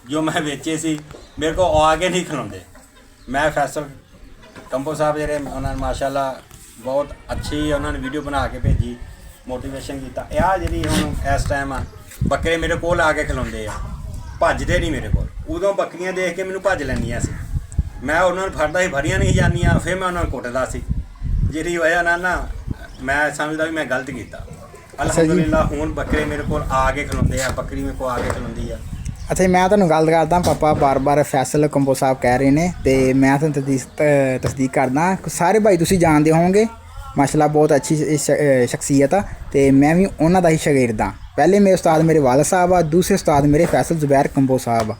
ਜੋ ਮੈਂ ਵੇਚੇ ਸੀ ਮੇਰੇ ਕੋਲ ਆ ਕੇ ਨਹੀਂ ਖਲੋਂਦੇ। ਮੈਂ ਫੈਸਲ ਕੰਬੋ ਸਾਹਿਬ ਜਿਹੜੇ ਉਹਨਾਂ ਨੇ ਮਾਸ਼ਾਅੱਲਾ ਬਹੁਤ ਅੱਛੀ ਉਹਨਾਂ ਨੇ ਵੀਡੀਓ ਬਣਾ ਕੇ ਭੇਜੀ, ਮੋਟੀਵੇਸ਼ਨ ਕੀਤਾ। ਇਹ ਜਿਹੜੀ ਹੁਣ ਇਸ ਟਾਈਮ ਆ ਬੱਕਰੇ ਮੇਰੇ ਕੋਲ ਆ ਕੇ ਖਲੋਂਦੇ ਆ, ਭੱਜਦੇ ਨਹੀਂ ਮੇਰੇ ਕੋਲ। ਉਦੋਂ ਬੱਕਰੀਆਂ ਦੇਖ ਕੇ ਮੈਨੂੰ ਭੱਜ ਲੈਂਦੀਆਂ ਸੀ, ਮੈਂ ਉਹਨਾਂ ਨੂੰ ਫੜਦਾ ਸੀ, ਫੜੀਆਂ ਨਹੀਂ ਜਾਂਦੀਆਂ, ਫਿਰ ਮੈਂ ਉਹਨਾਂ ਨੂੰ ਕੁੱਟਦਾ ਸੀ, ਜਿਹੜੀ ਵਜ੍ਹਾ ਨਾਲ ਨਾ ਮੈਂ ਸਮਝਦਾ ਵੀ ਮੈਂ ਗਲਤ ਕੀਤਾ। ਅਲਹਮਦੁਲਿਲਾ ਹੁਣ ਬੱਕਰੇ ਮੇਰੇ ਕੋਲ ਆ ਕੇ ਖਲੋਂਦੇ ਆ, ਬੱਕਰੀ ਮੇਰੇ ਕੋਲ ਆ ਕੇ ਖਲੋਂਦੀ ਆ। ਅੱਛਾ ਮੈਂ ਤੁਹਾਨੂੰ ਗੱਲ ਕਰਦਾ, ਪਾਪਾ ਬਾਰ-ਬਾਰ ਫੈਸਲ ਕੰਬੋ ਸਾਹਿਬ ਕਹਿ ਰਹੇ ਨੇ ਤੇ ਮੈਂ ਤੁਹਾਨੂੰ ਤਸਦੀਕ ਕਰਦਾ। ਸਾਰੇ ਭਾਈ ਤੁਸੀਂ ਜਾਣਦੇ ਹੋਵੋਗੇ ਮਾਸ਼ਾਅੱਲਾ ਬਹੁਤ ਅੱਛੀ ਸ਼ਖਸੀਅਤ ਆ ਤੇ ਮੈਂ ਵੀ ਉਹਨਾਂ ਦਾ ਹੀ ਸ਼ਾਗਿਰਦ ਹਾਂ। ਪਹਿਲੇ ਮੇਰੇ ਉਸਤਾਦ ਮੇਰੇ ਵਾਲਦ ਸਾਹਿਬ ਆ, ਦੂਸਰੇ ਉਸਤਾਦ ਮੇਰੇ ਫੈਸਲ ਜ਼ੁਬੈਰ ਕੰਬੋ ਸਾਹਿਬ ਆ।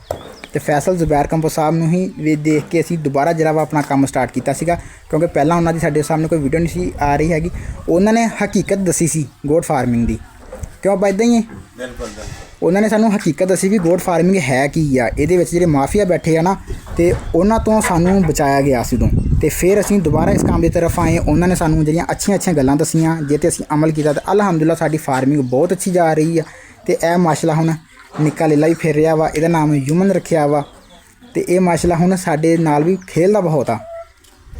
ਤੇ ਫੈਸਲ ਜ਼ੁਬੈਰ ਕੰਬੋ ਸਾਹਿਬ ਨੂੰ ਹੀ ਦੇਖ ਕੇ ਅਸੀਂ ਦੁਬਾਰਾ ਜਿਹੜਾ ਵਾ ਆਪਣਾ ਕੰਮ ਸਟਾਰਟ ਕੀਤਾ ਸੀਗਾ, ਕਿਉਂਕਿ ਪਹਿਲਾਂ ਉਹਨਾਂ ਦੀ ਸਾਡੇ ਸਾਹਮਣੇ ਕੋਈ ਵੀਡੀਓ ਨਹੀਂ ਸੀ ਆ ਰਹੀ ਹੈਗੀ। ਉਹਨਾਂ ਨੇ ਹਕੀਕਤ ਦੱਸੀ ਸੀ ਗੋਟ ਫਾਰਮਿੰਗ ਦੀ, ਕਿਉਂ ਆਪਾਂ ਇੱਦਾਂ ਹੀ ਹੈ। ਬਿਲਕੁਲ ਉਹਨਾਂ ਨੇ ਸਾਨੂੰ ਹਕੀਕਤ ਦੱਸੀ ਵੀ ਗੋਟ ਫਾਰਮਿੰਗ ਹੈ ਕੀ ਆ, ਇਹਦੇ ਵਿੱਚ ਜਿਹੜੇ ਮਾਫੀਆ ਬੈਠੇ ਆ ਨਾ ਤੇ ਉਹਨਾਂ ਤੋਂ ਸਾਨੂੰ ਬਚਾਇਆ ਗਿਆ ਸੀ ਉਦੋਂ। ਤੇ ਫਿਰ ਅਸੀਂ ਦੁਬਾਰਾ ਇਸ ਕੰਮ ਦੀ ਤਰਫ ਆਏ। ਉਹਨਾਂ ਨੇ ਸਾਨੂੰ ਜਿਹੜੀਆਂ ਅੱਛੀਆਂ ਗੱਲਾਂ ਦੱਸੀਆਂ, ਜੇ ਤੇ ਅਸੀਂ ਅਮਲ ਕੀਤਾ ਤਾਂ ਅਲਹਮਦੁਲਿਲਾ ਸਾਡੀ ਫਾਰਮਿੰਗ ਬਹੁਤ ਅੱਛੀ ਜਾ ਰਹੀ ਆ। ਤੇ ਇਹ ਮਾਸ਼ਾਅੱਲਾ ਹੁਣ ਨਿੱਕਾ ਲੀਲਾ ਵੀ ਫਿਰ ਰਿਹਾ ਵਾ, ਇਹਦਾ ਨਾਮ ਯੂਮਨ ਰੱਖਿਆ ਵਾ। ਤੇ ਇਹ ਮਾਸ਼ਾਅੱਲਾ ਹੁਣ ਸਾਡੇ ਨਾਲ ਵੀ ਖੇਲਦਾ ਬਹੁਤ ਆ।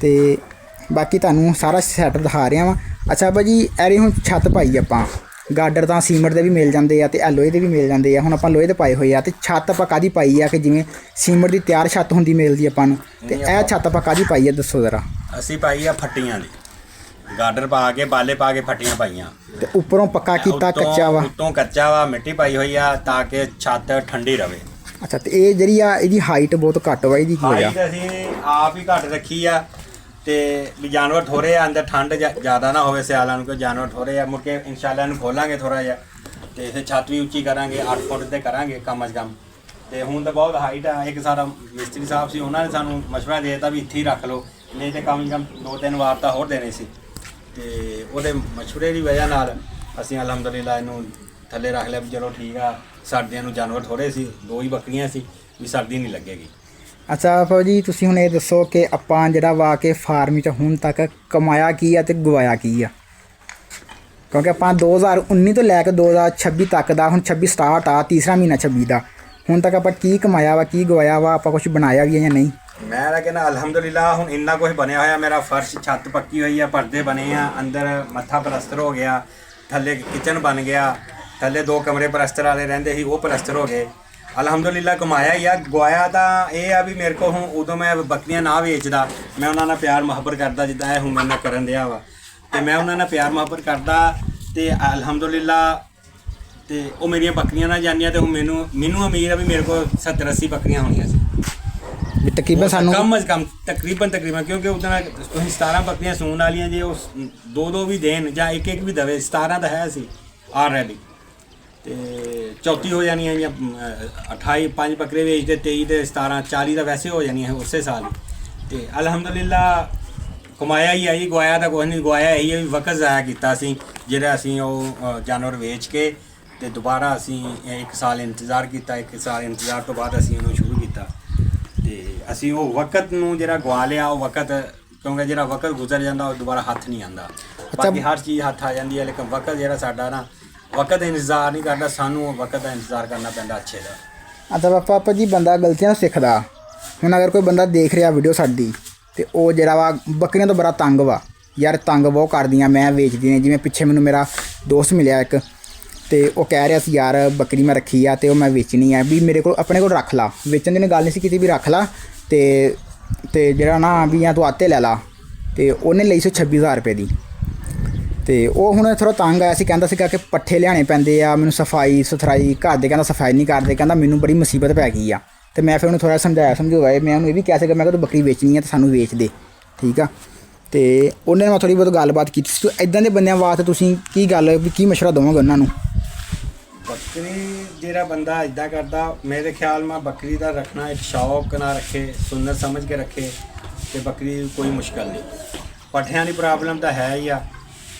ਤੇ ਬਾਕੀ ਤੁਹਾਨੂੰ ਸਾਰਾ ਸੈਟਅਪ ਦਿਖਾ ਰਿਹਾ ਵਾਂ। ਅੱਛਾ ਭਾਜੀ ਐਰੀ ਹੁਣ ਛੱਤ ਪਾਈ ਆਪਾਂ, ਗਾਡਰ ਤਾਂ ਸੀਮੈਂਟ ਦੇ ਵੀ ਮਿਲ ਜਾਂਦੇ ਆ ਤੇ ਲੋਹੇ ਦੇ ਵੀ ਮਿਲ ਜਾਂਦੇ ਆ। ਹੁਣ ਆਪਾਂ ਲੋਹੇ ਦੇ ਪਾਏ ਹੋਏ ਆ ਤੇ ਛੱਤ ਆਪਾਂ ਕਾਹਦੀ ਪਾਈ ਆ ਕਿ ਜਿਵੇਂ ਸੀਮੈਂਟ ਦੀ ਤਿਆਰ ਛੱਤ ਹੁੰਦੀ ਮਿਲਦੀ ਆਪਾਂ ਨੂੰ, ਤੇ ਇਹ ਛੱਤ ਆਪਾਂ ਕਾਹਦੀ ਪਾਈ ਆ ਦੱਸੋ ਜ਼ਰਾ। ਅਸੀਂ ਪਾਈ ਆ ਫੱਟੀਆਂ ਦੀ, ਗਾਡਰ ਪਾ ਕੇ ਬਾਲੇ ਪਾ ਕੇ ਫੱਟੀਆਂ ਪਾਈਆਂ ਤੇ ਉੱਪਰੋਂ ਪੱਕਾ ਕੀਤਾ ਕੱਚਾ ਵਾ, ਉੱਤੋਂ ਕੱਚਾ ਵਾ, ਮਿੱਟੀ ਪਾਈ ਹੋਈ ਆ ਤਾਂ ਕਿ ਛੱਤ ਠੰਡੀ ਰਵੇ। ਅੱਛਾ ਤੇ ਇਹ ਜਿਹੜੀ ਆ ਇਹਦੀ ਹਾਈਟ ਬਹੁਤ ਘੱਟ ਵਾ, ਇਹਦੀ ਕੀ ਹੋਇਆ? ਹਾਈਟ ਅਸੀਂ ਆਪ ਹੀ ਘੱਟ ਰੱਖੀ ਆ ਤੇ ਵੀ ਜਾਨਵਰ ਥੋੜੇ ਆ ਅੰਦਰ, ਠੰਡ ਜ਼ਿਆਦਾ ਨਾ ਹੋਵੇ ਸਿਆਲਾਂ ਨੂੰ, ਕਿ ਜਾਨਵਰ ਥੋੜੇ ਆ। ਮੁੜ ਕੇ ਇਨਸ਼ਾਅੱਲਾ ਇਹਨੂੰ ਖੋਲਾਂਗੇ ਥੋੜਾ ਜਿਹਾ ਤੇ ਫਿਰ ਛੱਤ ਵੀ ਉੱਚੀ ਕਰਾਂਗੇ, 8 ਫੁੱਟ ਤੇ ਕਰਾਂਗੇ ਕਮ ਅਜ਼ ਕਮ। ਤੇ ਹੁਣ ਤਾਂ ਬਹੁਤ ਹਾਈਟ ਆ। ਇੱਕ ਸਾਡਾ ਮਿਸਤਰੀ ਸਾਹਿਬ ਸੀ, ਉਹਨਾਂ ਨੇ ਸਾਨੂੰ ਮਸ਼ਵਰਾ ਦੇ ਦਿੱਤਾ ਵੀ ਇੱਥੇ ਹੀ ਰੱਖ ਲਓ, ਨਹੀਂ ਤੇ ਕਮ ਅਜ਼ ਕਮ 2-3 ਵਾਰ ਤਾਂ ਹੋਰ ਦੇਣੇ ਸੀ। ਤੇ ਉਹਦੇ ਮਸ਼ਵਰੇ ਦੀ ਵਜ੍ਹਾ ਨਾਲ ਅਸੀਂ ਅਲਹਮਦੁਲਿਲਾ ਇਹਨੂੰ ਥੱਲੇ ਰੱਖ ਲਿਆ ਵੀ ਚਲੋ ਠੀਕ ਆ। ਸਰਦੀਆਂ ਨੂੰ ਜਾਨਵਰ ਥੋੜੇ ਸੀ, 2 ਹੀ ਬੱਕਰੀਆਂ ਸੀ, ਵੀ ਸਰਦੀ ਨਹੀਂ ਲੱਗੇਗੀ। ਅੱਛਾ ਭਾਜੀ ਤੁਸੀਂ ਹੁਣ ਇਹ ਦੱਸੋ ਕਿ ਆਪਾਂ ਜਿਹੜਾ ਵਾ ਕੇ ਫਾਰਮ 'ਚ ਹੁਣ ਤੱਕ ਕਮਾਇਆ ਕੀ ਆ ਤੇ ਗਵਾਇਆ ਕੀ ਆ? ਕਿਉਂਕਿ ਆਪਾਂ 2019 ਤੋਂ ਲੈ ਕੇ 2026 ਤੱਕ ਦਾ, ਹੁਣ 26 ਸਟਾਰਟ ਆ, ਤੀਸਰਾ ਮਹੀਨਾ 26 ਦਾ, ਹੁਣ ਤੱਕ ਆਪਾਂ ਕੀ ਕਮਾਇਆ ਵਾ, ਕੀ ਗਵਾਇਆ ਵਾ, ਆਪਾਂ ਕੁਝ ਬਣਾਇਆ ਵੀ ਹੈ ਜਾਂ ਨਹੀਂ? ਮੈਂ ਤਾਂ ਕਹਿੰਦਾ ਅਲਹਮਦੁਲਿਲਾ ਹੁਣ ਇੰਨਾ ਕੁਝ ਬਣਿਆ ਹੋਇਆ। ਮੇਰਾ ਫਰਸ਼ ਛੱਤ ਪੱਕੀ ਹੋਈ ਆ, ਪਰਦੇ ਬਣੇ ਆ, ਅੰਦਰ ਮੱਥਾ ਪਲਸਤਰ ਹੋ ਗਿਆ, ਥੱਲੇ ਕਿਚਨ ਬਣ ਗਿਆ, ਥੱਲੇ 2 ਕਮਰੇ ਪਲਸਤਰ ਵਾਲੇ ਰਹਿੰਦੇ ਸੀ ਉਹ ਪਲਸਤਰ ਹੋ ਗਏ। ਅਲਹਮਦੁਲਿਲਾ ਕਮਾਇਆ ਹੀ ਆ। ਗਵਾਇਆ ਤਾਂ ਇਹ ਆ ਵੀ ਮੇਰੇ ਕੋਲ ਹੁਣ ਉਦੋਂ ਮੈਂ ਬੱਕਰੀਆਂ ਨਾ ਵੇਚਦਾ, ਮੈਂ ਉਹਨਾਂ ਨਾਲ ਪਿਆਰ ਮੁਹੱਬਤ ਕਰਦਾ ਜਿੱਦਾਂ ਇਹ ਹੁਣ ਮੇਰੇ ਨਾਲ ਕਰਨ ਦਿਆ ਵਾ, ਤੇ ਮੈਂ ਉਹਨਾਂ ਨਾਲ ਪਿਆਰ ਮੁਹੱਬਤ ਕਰਦਾ ਤੇ ਅਲਹਮਦੁਲਿਲਾ ਤੇ ਉਹ ਮੇਰੀਆਂ ਬੱਕਰੀਆਂ ਨਾਲ ਜਾਂਦੀਆਂ ਤੇ ਹੁਣ ਮੈਨੂੰ ਉਮੀਦ ਆ ਵੀ ਮੇਰੇ ਕੋਲ 70-80 ਬੱਕਰੀਆਂ ਹੋਣੀਆਂ ਸੀ ਵੀ ਤਕਰੀਬਨ ਸਾਨੂੰ ਕਮ ਅਜ਼ ਕਮ ਤਕਰੀਬਨ ਕਿਉਂਕਿ ਉਹਦੇ ਨਾਲ ਤੁਸੀਂ 17 ਬੱਕਰੀਆਂ ਸੂਣ ਵਾਲੀਆਂ ਜੇ ਉਹ 2-2 ਵੀ ਦੇਣ ਜਾਂ ਇੱਕ ਵੀ ਦੇਵੇ, 17 ਤਾਂ ਹੈ ਸੀ ਆਲਰੇਡੀ, ਤੇ 34 ਹੋ ਜਾਣੀਆਂ ਜਾਂ 28 5 ਬੱਕਰੇ ਵੇਚਦੇ 23 ਤੇ 17 40 ਤਾਂ ਵੈਸੇ ਹੋ ਜਾਣੀਆਂ ਉਸੇ ਸਾਲ ਹੀ। ਤੇ ਅਲਹਮਦੁਲਿਲਾ ਕਮਾਇਆ ਹੀ ਆਈ, ਗਵਾਇਆ ਤਾਂ ਕੁਛ ਨਹੀਂ। ਗਵਾਇਆ ਇਹੀ ਹੈ ਵੀ ਵਕਤ ਜ਼ਾਇਆ ਕੀਤਾ ਸੀ ਜਿਹੜਾ ਅਸੀਂ ਉਹ ਜਾਨਵਰ ਵੇਚ ਕੇ ਤੇ ਦੁਬਾਰਾ ਅਸੀਂ 1 ਸਾਲ ਇੰਤਜ਼ਾਰ ਕੀਤਾ। 1 ਸਾਲ ਇੰਤਜ਼ਾਰ ਤੋਂ ਬਾਅਦ ਅਸੀਂ ਉਹਨੂੰ ਸ਼ੁਰੂ ਕੀਤਾ ਤੇ ਅਸੀਂ ਉਹ ਵਕਤ ਨੂੰ ਜਿਹੜਾ ਗਵਾ ਲਿਆ, ਉਹ ਵਕਤ ਕਿਉਂਕਿ ਜਿਹੜਾ ਵਕਤ ਗੁਜ਼ਰ ਜਾਂਦਾ ਉਹ ਦੁਬਾਰਾ ਹੱਥ ਨਹੀਂ ਆਉਂਦਾ। ਬਾਕੀ ਹਰ ਚੀਜ਼ ਹੱਥ ਆ ਜਾਂਦੀ ਹੈ, ਲੇਕਿਨ ਵਕਤ ਜਿਹੜਾ ਸਾਡਾ ਨਾ ਵਕਤ ਦਾ ਇੰਤਜ਼ਾਰ ਨਹੀਂ ਕਰਦਾ, ਸਾਨੂੰ ਵਕਤ ਦਾ ਇੰਤਜ਼ਾਰ ਕਰਨਾ ਪੈਂਦਾ ਅੱਛੇ ਦਾ। ਅੱਛਾ ਪਾਪਾ ਜੀ, ਬੰਦਾ ਗਲਤੀਆਂ ਤੋਂ ਸਿੱਖਦਾ। ਹੁਣ ਅਗਰ ਕੋਈ ਬੰਦਾ ਦੇਖ ਰਿਹਾ ਵੀਡੀਓ ਸਾਡੀ ਤੇ ਉਹ ਜਿਹੜਾ ਵਾ ਬੱਕਰੀਆਂ ਤੋਂ ਬੜਾ ਤੰਗ ਵਾ, ਯਾਰ ਤੰਗ ਬਹੁਤ ਕਰਦੀਆਂ, ਮੈਂ ਵੇਚਦੀ ਨੇ। ਜਿਵੇਂ ਪਿੱਛੇ ਮੈਨੂੰ ਮੇਰਾ ਦੋਸਤ ਮਿਲਿਆ ਇੱਕ, ਤੇ ਉਹ ਕਹਿ ਰਿਹਾ ਸੀ ਯਾਰ ਬੱਕਰੀ ਮੈਂ ਰੱਖੀ ਆ ਤੇ ਉਹ ਮੈਂ ਵੇਚਣੀ ਆ, ਵੀ ਮੇਰੇ ਕੋਲ ਆਪਣੇ ਕੋਲ ਰੱਖ ਲਾ। ਵੇਚਣ ਦੀ ਨੇ ਗੱਲ ਨਹੀਂ ਸੀ ਕੀਤੀ ਵੀ ਰੱਖ ਲਾ ਤੇ ਜਿਹੜਾ ਨਾ ਵੀ ਜਾਂ ਤੂੰ ਆਤੇ ਲੈ ਲਾ। ਤੇ ਉਹਨੇ ਲਈ ਸੀ 26,000 ਰੁਪਏ ਦੀ। ਤੇ ਉਹ ਹੁਣ ਥੋੜ੍ਹਾ ਤੰਗ ਆਇਆ ਸੀ, ਕਹਿੰਦਾ ਸੀਗਾ ਕਿ ਪੱਠੇ ਲਿਆਣੇ ਪੈਂਦੇ ਆ, ਮੈਨੂੰ ਸਫਾਈ ਸੁਥਰਾਈ ਘਰ ਦੇ ਕਹਿੰਦਾ ਸਫਾਈ ਨਹੀਂ ਕਰਦੇ, ਕਹਿੰਦਾ ਮੈਨੂੰ ਬੜੀ ਮੁਸੀਬਤ ਪੈ ਗਈ ਆ। ਤੇ ਮੈਂ ਫਿਰ ਉਹਨੂੰ ਥੋੜ੍ਹਾ ਸਮਝਾਇਆ ਮੈਂ ਉਹਨੂੰ ਇਹ ਵੀ ਕਿਹਾ ਸੀਗਾ, ਮੈਂ ਕਿਹਾ ਤੂੰ ਬੱਕਰੀ ਵੇਚਣੀ ਆ ਤਾਂ ਸਾਨੂੰ ਵੇਚ ਦੇ, ਠੀਕ ਆ। ਤੇ ਉਹਨੇ ਮੈਂ ਥੋੜ੍ਹੀ ਬਹੁਤ ਗੱਲਬਾਤ ਕੀਤੀ ਸੀ। ਇੱਦਾਂ ਦੇ ਬੰਦਿਆਂ ਵਾਸਤੇ ਤੁਸੀਂ ਕੀ ਮਸ਼ਵਰਾ ਦੇਵੋਗੇ ਉਹਨਾਂ ਨੂੰ? ਬੱਕਰੀ ਜਿਹੜਾ ਬੰਦਾ ਇੱਦਾਂ ਕਰਦਾ, ਮੇਰੇ ਖਿਆਲ ਨਾਲ ਬੱਕਰੀ ਦਾ ਰੱਖਣਾ ਇੱਕ ਸ਼ੌਕ ਨਾ ਰੱਖੇ, ਸੁੰਨਤ ਸਮਝ ਕੇ ਰੱਖੇ ਤੇ ਬੱਕਰੀ ਕੋਈ ਮੁਸ਼ਕਲ ਨਹੀਂ। ਪੱਠਿਆਂ ਦੀ ਪ੍ਰੋਬਲਮ ਤਾਂ ਹੈ ਹੀ ਆ,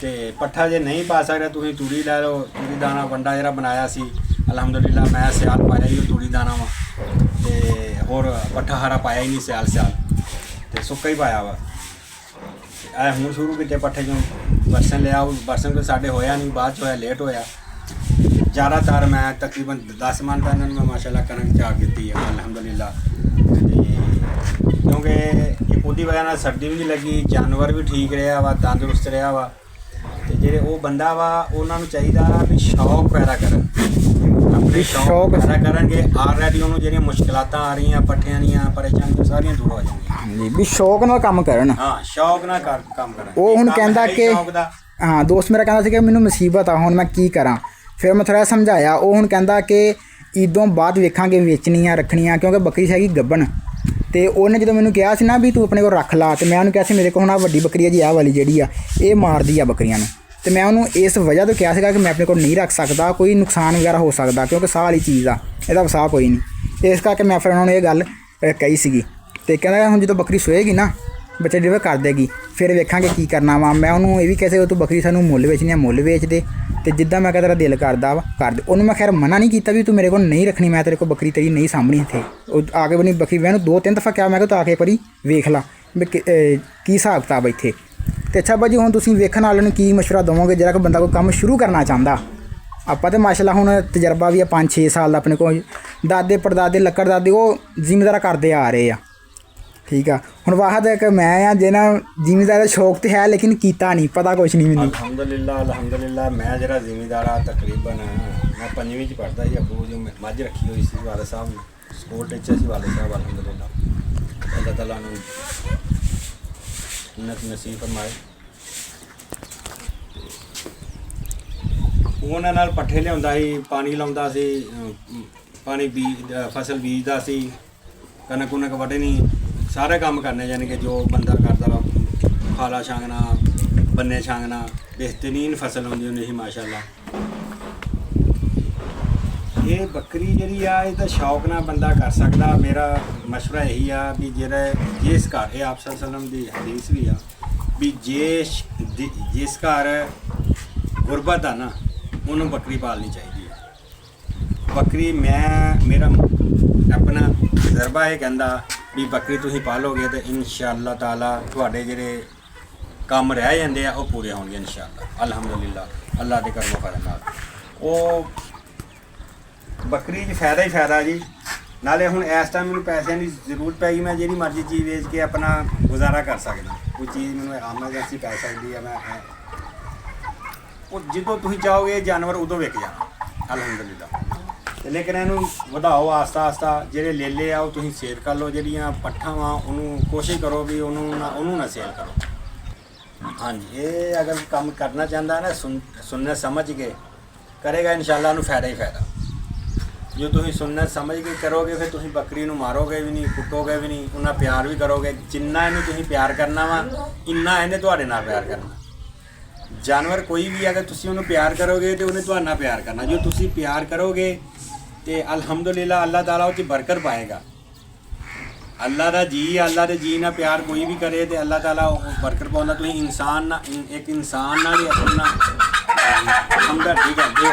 ਤੇ ਪੱਠਾ ਜੇ ਨਹੀਂ ਪਾ ਸਕਦਾ ਤੁਸੀਂ ਤੂੜੀ ਲੈ ਲਓ। ਤੂੜੀ ਦਾਣਾ ਵੰਡਾ ਜਿਹੜਾ ਬਣਾਇਆ ਸੀ ਅਲਹਮਦੁਲਿਲਾ ਮੈਂ ਸਿਆਲ ਪਾਇਆ ਹੀ ਉਹ ਤੂੜੀ ਦਾਣਾ ਵਾ, ਤੇ ਹੋਰ ਪੱਠਾ ਹਰਾ ਪਾਇਆ ਹੀ ਨਹੀਂ ਸਿਆਲ ਤੇ ਸੁੱਕਾ ਹੀ ਪਾਇਆ ਵਾ। ਐ ਹੁਣ ਸ਼ੁਰੂ ਕੀਤੇ ਪੱਠੇ ਚੋਂ ਬਰਸਨ ਲਿਆ, ਉਹ ਬਰਸਨ ਕੋਈ ਸਾਡੇ ਹੋਇਆ ਨਹੀਂ, ਬਾਅਦ 'ਚ ਹੋਇਆ, ਲੇਟ ਹੋਇਆ। ਜ਼ਿਆਦਾਤਰ ਮੈਂ ਤਕਰੀਬਨ 10 ਮਣ ਤਾਂ ਇਹਨਾਂ ਨੂੰ ਮੈਂ ਮਾਸ਼ਾਅੱਲਾ ਕਣਕ ਝਾੜ ਦਿੱਤੀ ਹੈ ਅਲਹਮਦੁਲਿਲਾ। ਤੇ ਕਿਉਂਕਿ ਇਹ ਉਹਦੀ ਵਜ੍ਹਾ ਨਾਲ ਸਰਦੀ ਵੀ ਨਹੀਂ ਲੱਗੀ, ਜਾਨਵਰ ਵੀ ਠੀਕ ਰਿਹਾ ਵਾ, ਤੰਦਰੁਸਤ ਰਿਹਾ ਵਾ। ਤੇ ਜਿਹੜੇ ਉਹ ਬੰਦਾ ਵਾ ਉਹਨਾਂ ਨੂੰ ਚਾਹੀਦਾ ਵੀ ਸ਼ੌਕ ਪੈਦਾ ਕਰਨ, ਆਪਣੇ ਸ਼ੌਕ ਪੈਦਾ ਕਰਨਗੇ ਆਲਰੇਡੀ ਉਹਨੂੰ ਜਿਹੜੀਆਂ ਮੁਸ਼ਕਿਲਾਤਾਂ ਆ ਰਹੀਆਂ ਪੱਠਿਆਂ ਦੀਆਂ ਪਰੇਸ਼ਾਨੀਆਂ ਸਾਰੀਆਂ ਦੂਰ ਹੋ ਜਾਣਗੀਆਂ। ਵੀ ਸ਼ੌਕ ਨਾਲ ਕੰਮ ਕਰਨ। ਹਾਂ, ਸ਼ੌਕ ਨਾਲ ਕੰਮ ਕਰਨ। ਉਹ ਹੁਣ ਕਹਿੰਦਾ ਕਿ ਹਾਂ, ਦੋਸਤ ਮੇਰਾ ਕਹਿੰਦਾ ਸੀ ਕਿ ਮੈਨੂੰ ਮੁਸੀਬਤ ਆ, ਹੁਣ ਮੈਂ ਕੀ ਕਰਾਂ। ਫਿਰ ਮੈਂ ਥੋੜ੍ਹਾ ਸਮਝਾਇਆ। ਉਹ ਹੁਣ ਕਹਿੰਦਾ ਕਿ ਈਦੋਂ ਬਾਅਦ ਵੇਖਾਂਗੇ ਵੇਚਣੀਆਂ ਰੱਖਣੀਆਂ, ਕਿਉਂਕਿ ਬੱਕਰੀ ਹੈਗੀ ਗੱਭਣ। ਤੇ ਉਹਨੇ ਜਦੋਂ ਮੈਨੂੰ ਕਿਹਾ ਸੀ ਨਾ ਵੀ ਤੂੰ ਆਪਣੇ ਕੋਲ ਰੱਖ ਲਾ, ਤੇ ਮੈਂ ਉਹਨੂੰ ਕਿਹਾ ਸੀ ਮੇਰੇ ਕੋਲ ਹੁਣ ਆਹ ਵੱਡੀ ਬੱਕਰੀ ਆ ਜੀ, ਆਹ ਵਾਲੀ ਜਿਹੜੀ ਆ ਇਹ ਮਾਰਦੀ ਆ ਬੱਕਰੀਆਂ ਨੂੰ। ਤੇ ਮੈਂ ਉਹਨੂੰ ਇਸ ਵਜ੍ਹਾ ਤੋਂ ਕਿਹਾ ਸੀਗਾ ਕਿ ਮੈਂ ਆਪਣੇ ਕੋਲ ਨਹੀਂ ਰੱਖ ਸਕਦਾ, ਕੋਈ ਨੁਕਸਾਨ ਵਗੈਰਾ ਹੋ ਸਕਦਾ, ਕਿਉਂਕਿ ਸਾਹ ਵਾਲੀ ਚੀਜ਼ ਆ, ਇਹਦਾ ਵਸਾਹ ਕੋਈ ਨਹੀਂ। ਇਸ ਕਰਕੇ ਮੈਂ ਫਿਰ ਉਹਨਾਂ ਨੂੰ ਇਹ ਗੱਲ ਕਹੀ ਸੀਗੀ। ਤੇ ਕਹਿੰਦਾ ਹੁਣ ਜਦੋਂ ਬੱਕਰੀ ਸੋਏਗੀ ਨਾ, ਬੱਚੇ ਡਿਲੀਵਰ ਕਰ ਦੇਗੀ, ਫਿਰ ਵੇਖਾਂਗੇ ਕੀ ਕਰਨਾ ਵਾ। ਮੈਂ ਉਹਨੂੰ ਇਹ ਵੀ ਕਿਹਾ ਸੀ ਤੂੰ ਬੱਕਰੀ ਸਾਨੂੰ ਮੁੱਲ ਵੇਚਣੀ ਆ, ਮੁੱਲ ਵੇਚ ਦੇ, ਤੇ ਜਿੱਦਾਂ ਮੈਂ ਕਿਹਾ ਤੇਰਾ ਦਿਲ ਕਰਦਾ ਵਾ ਕਰ ਦੇ। ਉਹਨੂੰ ਮੈਂ ਖੈਰ ਮਨਾ ਨਹੀਂ ਕੀਤਾ ਵੀ ਤੂੰ ਮੇਰੇ ਕੋਲ ਨਹੀਂ ਰੱਖਣੀ, ਮੈਂ ਤੇਰੇ ਕੋਲ ਬੱਕਰੀ ਤੇਰੀ ਨਹੀਂ ਸਾਂਭਣੀ ਇੱਥੇ। ਉਹ ਆ ਕੇ ਬਣੀ ਬੱਕਰੀ ਮੈਂ ਉਹਨੂੰ 2-3 ਦਫਾ ਕਿਹਾ, ਮੈਂ ਕਿਹਾ ਤੂੰ ਆ ਕੇ ਇੱਕ ਵਾਰੀ ਵੇਖ ਲਾ ਵੀ ਕੀ ਹਿਸਾਬ ਕਿਤਾਬ ਇੱਥੇ। ਤੇ ਅੱਛਾ ਭਾਜੀ, ਹੁਣ ਤੁਸੀਂ ਵੇਖਣ ਵਾਲਿਆਂ ਨੂੰ ਕੀ ਮਸ਼ਵਰਾ ਦੇਵੋਗੇ ਜਿਹੜਾ ਕੋਈ ਬੰਦਾ ਕੋਈ ਕੰਮ ਸ਼ੁਰੂ ਕਰਨਾ ਚਾਹੁੰਦਾ? ਆਪਾਂ ਤਾਂ ਮਾਸ਼ਾਅੱਲਾ ਹੁਣ ਤਜਰਬਾ ਵੀ ਆ 5-6 ਸਾਲ ਦਾ ਆਪਣੇ ਕੋਲ, ਦਾਦੇ ਪੜਦਾਦੇ ਲੱਕੜ ਦਾਦੇ ਉਹ ਜ਼ਿਮੀਂਦਾਰ ਕਰਦੇ ਆ ਰਹੇ ਆ, ਠੀਕ ਆ। ਹੁਣ ਵਾਹਦ ਇੱਕ ਮੈਂ ਆ ਜਿਹਨਾਂ ਜ਼ਿਮੀਂਦਾਰ ਦਾ ਸ਼ੌਕ ਤੇ ਹੈ ਲੇਕਿਨ ਕੀਤਾ ਨਹੀਂ, ਪਤਾ ਕੁਛ ਨਹੀਂ ਮੈਨੂੰ। ਅਲਹਮਦੁਲਿਲਾ ਮੈਂ ਜਿਹੜਾ ਜ਼ਿਮੀਂਦਾਰ ਆ ਤਕਰੀਬਨ ਮੈਂ 5ਵੀਂ 'ਚ ਪੜ੍ਹਦਾ ਸੀ। ਅੱਬੂ ਜੋ ਮੱਝ ਰੱਖੀ ਹੋਈ ਸੀ ਵਾਲੇ ਸਾਹਿਬ ਨੇ, ਸਕੂਲ ਟੀਚਰ ਸੀ ਵਾਲੇ ਸਾਹਿਬ ਅਲਹਮਦੁਲਿਲਾ, ਅੱਲਾਹ ਤਾਲਾ ਨੂੰ ਜੰਨਤ ਨਸੀਬ ਫਰਮਾਏ। ਉਹਨਾਂ ਨਾਲ ਪੱਠੇ ਲਿਆਉਂਦਾ ਸੀ, ਪਾਣੀ ਲਾਉਂਦਾ ਸੀ, ਪਾਣੀ ਫਸਲ ਬੀਜਦਾ ਸੀ, ਕਣਕ ਵੱਢਣੀ, ਸਾਰੇ ਕੰਮ ਕਰਨੇ, ਯਾਨੀ ਕਿ ਜੋ ਬੰਦਾ ਕਰਦਾ ਵਾ, ਖਾਲਾ ਛਾਂਗਣਾ, ਬੰਨੇ ਛਾਂਗਣਾ, ਬਿਹਤਰੀਨ ਫਸਲ ਹੁੰਦੀ ਸੀ ਮਾਸ਼ਾਅੱਲਾ। ਇਹ ਬੱਕਰੀ ਜਿਹੜੀ ਆ ਇਹ ਤਾਂ ਸ਼ੌਕ ਨਾਲ ਬੰਦਾ ਕਰ ਸਕਦਾ। ਮੇਰਾ ਮਸ਼ਵਰਾ ਇਹੀ ਆ ਵੀ ਜਿਸ ਘਰ ਇਹ ਆਪ ਸੱਲਮ ਦੀ ਹਦੀਸ ਵੀ ਆ ਵੀ ਜਿਸ ਘਰ ਗੁਰਬਤ ਆ ਨਾ ਉਹਨੂੰ ਬੱਕਰੀ ਪਾਲਣੀ ਚਾਹੀਦੀ ਹੈ। ਬੱਕਰੀ ਮੇਰਾ ਆਪਣਾ ਤਜਰਬਾ ਇਹ ਕਹਿੰਦਾ ਵੀ ਬੱਕਰੀ ਤੁਸੀਂ ਪਾਲੋਗੇ ਤਾਂ ਇਨਸ਼ਾ ਅੱਲਾਹ ਤਾਲਾ ਤੁਹਾਡੇ ਜਿਹੜੇ ਕੰਮ ਰਹਿ ਜਾਂਦੇ ਆ ਉਹ ਪੂਰੇ ਹੋਣਗੇ ਇਨਸ਼ਾ ਅੱਲਾਹ ਅਲਹਮਦੁਲਿਲਾ। ਅੱਲਾ ਦੇ ਕਰਮੋਂ ਫਲ ਨਾਲ। ਉਹ ਬੱਕਰੀ 'ਚ ਫਾਇਦਾ ਹੀ ਫਾਇਦਾ ਜੀ। ਨਾਲੇ ਹੁਣ ਇਸ ਟਾਈਮ ਮੈਨੂੰ ਪੈਸਿਆਂ ਦੀ ਜ਼ਰੂਰਤ ਪੈ ਗਈ, ਮੈਂ ਜਿਹੜੀ ਮਰਜ਼ੀ ਚੀਜ਼ ਵੇਚ ਕੇ ਆਪਣਾ ਗੁਜ਼ਾਰਾ ਕਰ ਸਕਦਾ। ਕੋਈ ਚੀਜ਼ ਮੈਨੂੰ ਐਮਰਜੈਂਸੀ ਪੈ ਸਕਦੀ ਹੈ, ਮੈਂ ਉਹ ਜਦੋਂ ਤੁਸੀਂ ਚਾਹੋਗੇ ਜਾਨਵਰ ਉਦੋਂ ਵਿਕ ਜਾਣਾ ਅਲਹਮਦੁਲਿਲਾ। ਤੇ ਲੇਕਿਨ ਇਹਨੂੰ ਵਧਾਓ ਆਸਤਾ ਆਸਤਾ। ਜਿਹੜੇ ਲੇਲੇ ਆ ਉਹ ਤੁਸੀਂ ਸੇਲ ਕਰ ਲਓ, ਜਿਹੜੀਆਂ ਪੱਠਾਂ ਵਾ ਉਹਨੂੰ ਕੋਸ਼ਿਸ਼ ਕਰੋ ਵੀ ਉਹਨੂੰ ਨਾ ਸੇਲ ਕਰੋ। ਹਾਂਜੀ, ਇਹ ਅਗਰ ਕੰਮ ਕਰਨਾ ਚਾਹੁੰਦਾ ਨਾ ਸੁਣਨਾ ਸਮਝ ਕੇ ਕਰੇਗਾ, ਇਨਸ਼ਾਅੱਲਾ ਉਹਨੂੰ ਫਾਇਦਾ ਹੀ ਫਾਇਦਾ। ਜੋ ਤੁਸੀਂ ਸੁਣਨਾ ਸਮਝ ਕੇ ਕਰੋਗੇ ਫਿਰ ਤੁਸੀਂ ਬੱਕਰੀ ਨੂੰ ਮਾਰੋਗੇ ਵੀ ਨਹੀਂ, ਕੁੱਟੋਗੇ ਵੀ ਨਹੀਂ, ਉਹਨਾਂ ਪਿਆਰ ਵੀ ਕਰੋਗੇ। ਜਿੰਨਾ ਇਹਨੂੰ ਤੁਸੀਂ ਪਿਆਰ ਕਰਨਾ ਵਾ ਇੰਨਾ ਇਹਨੇ ਤੁਹਾਡੇ ਨਾਲ ਪਿਆਰ ਕਰਨਾ। ਜਾਨਵਰ ਕੋਈ ਵੀ ਅਗਰ ਤੁਸੀਂ ਉਹਨੂੰ ਪਿਆਰ ਕਰੋਗੇ ਤੇ ਉਹਨੇ ਤੁਹਾਡੇ ਨਾਲ ਪਿਆਰ ਕਰਨਾ। ਜੋ ਤੁਸੀਂ ਪਿਆਰ ਕਰੋਗੇ ਤੇ ਅਲਹਮਦੁਲਿਲਾ ਅੱਲਾਹ ਤਾਲਾ ਉਹ 'ਚ ਬਰਕਤ ਪਾਏਗਾ। ਅੱਲਾਹ ਦਾ ਜੀ, ਅੱਲਾਹ ਦੇ ਜੀ ਨਾਲ ਪਿਆਰ ਕੋਈ ਵੀ ਕਰੇ ਤੇ ਅੱਲਾਹ ਤਾਲਾ ਉਹ ਬਰਕਤ ਪਾਉਂਦਾ। ਤੁਸੀਂ ਇਨਸਾਨ ਨਾਲ ਇੱਕ ਇਨਸਾਨ ਨਾਲ ਹੀ ਆਪਣਾ ਹਮਦਰਦੀ ਕਰਦੇ ਹੋ।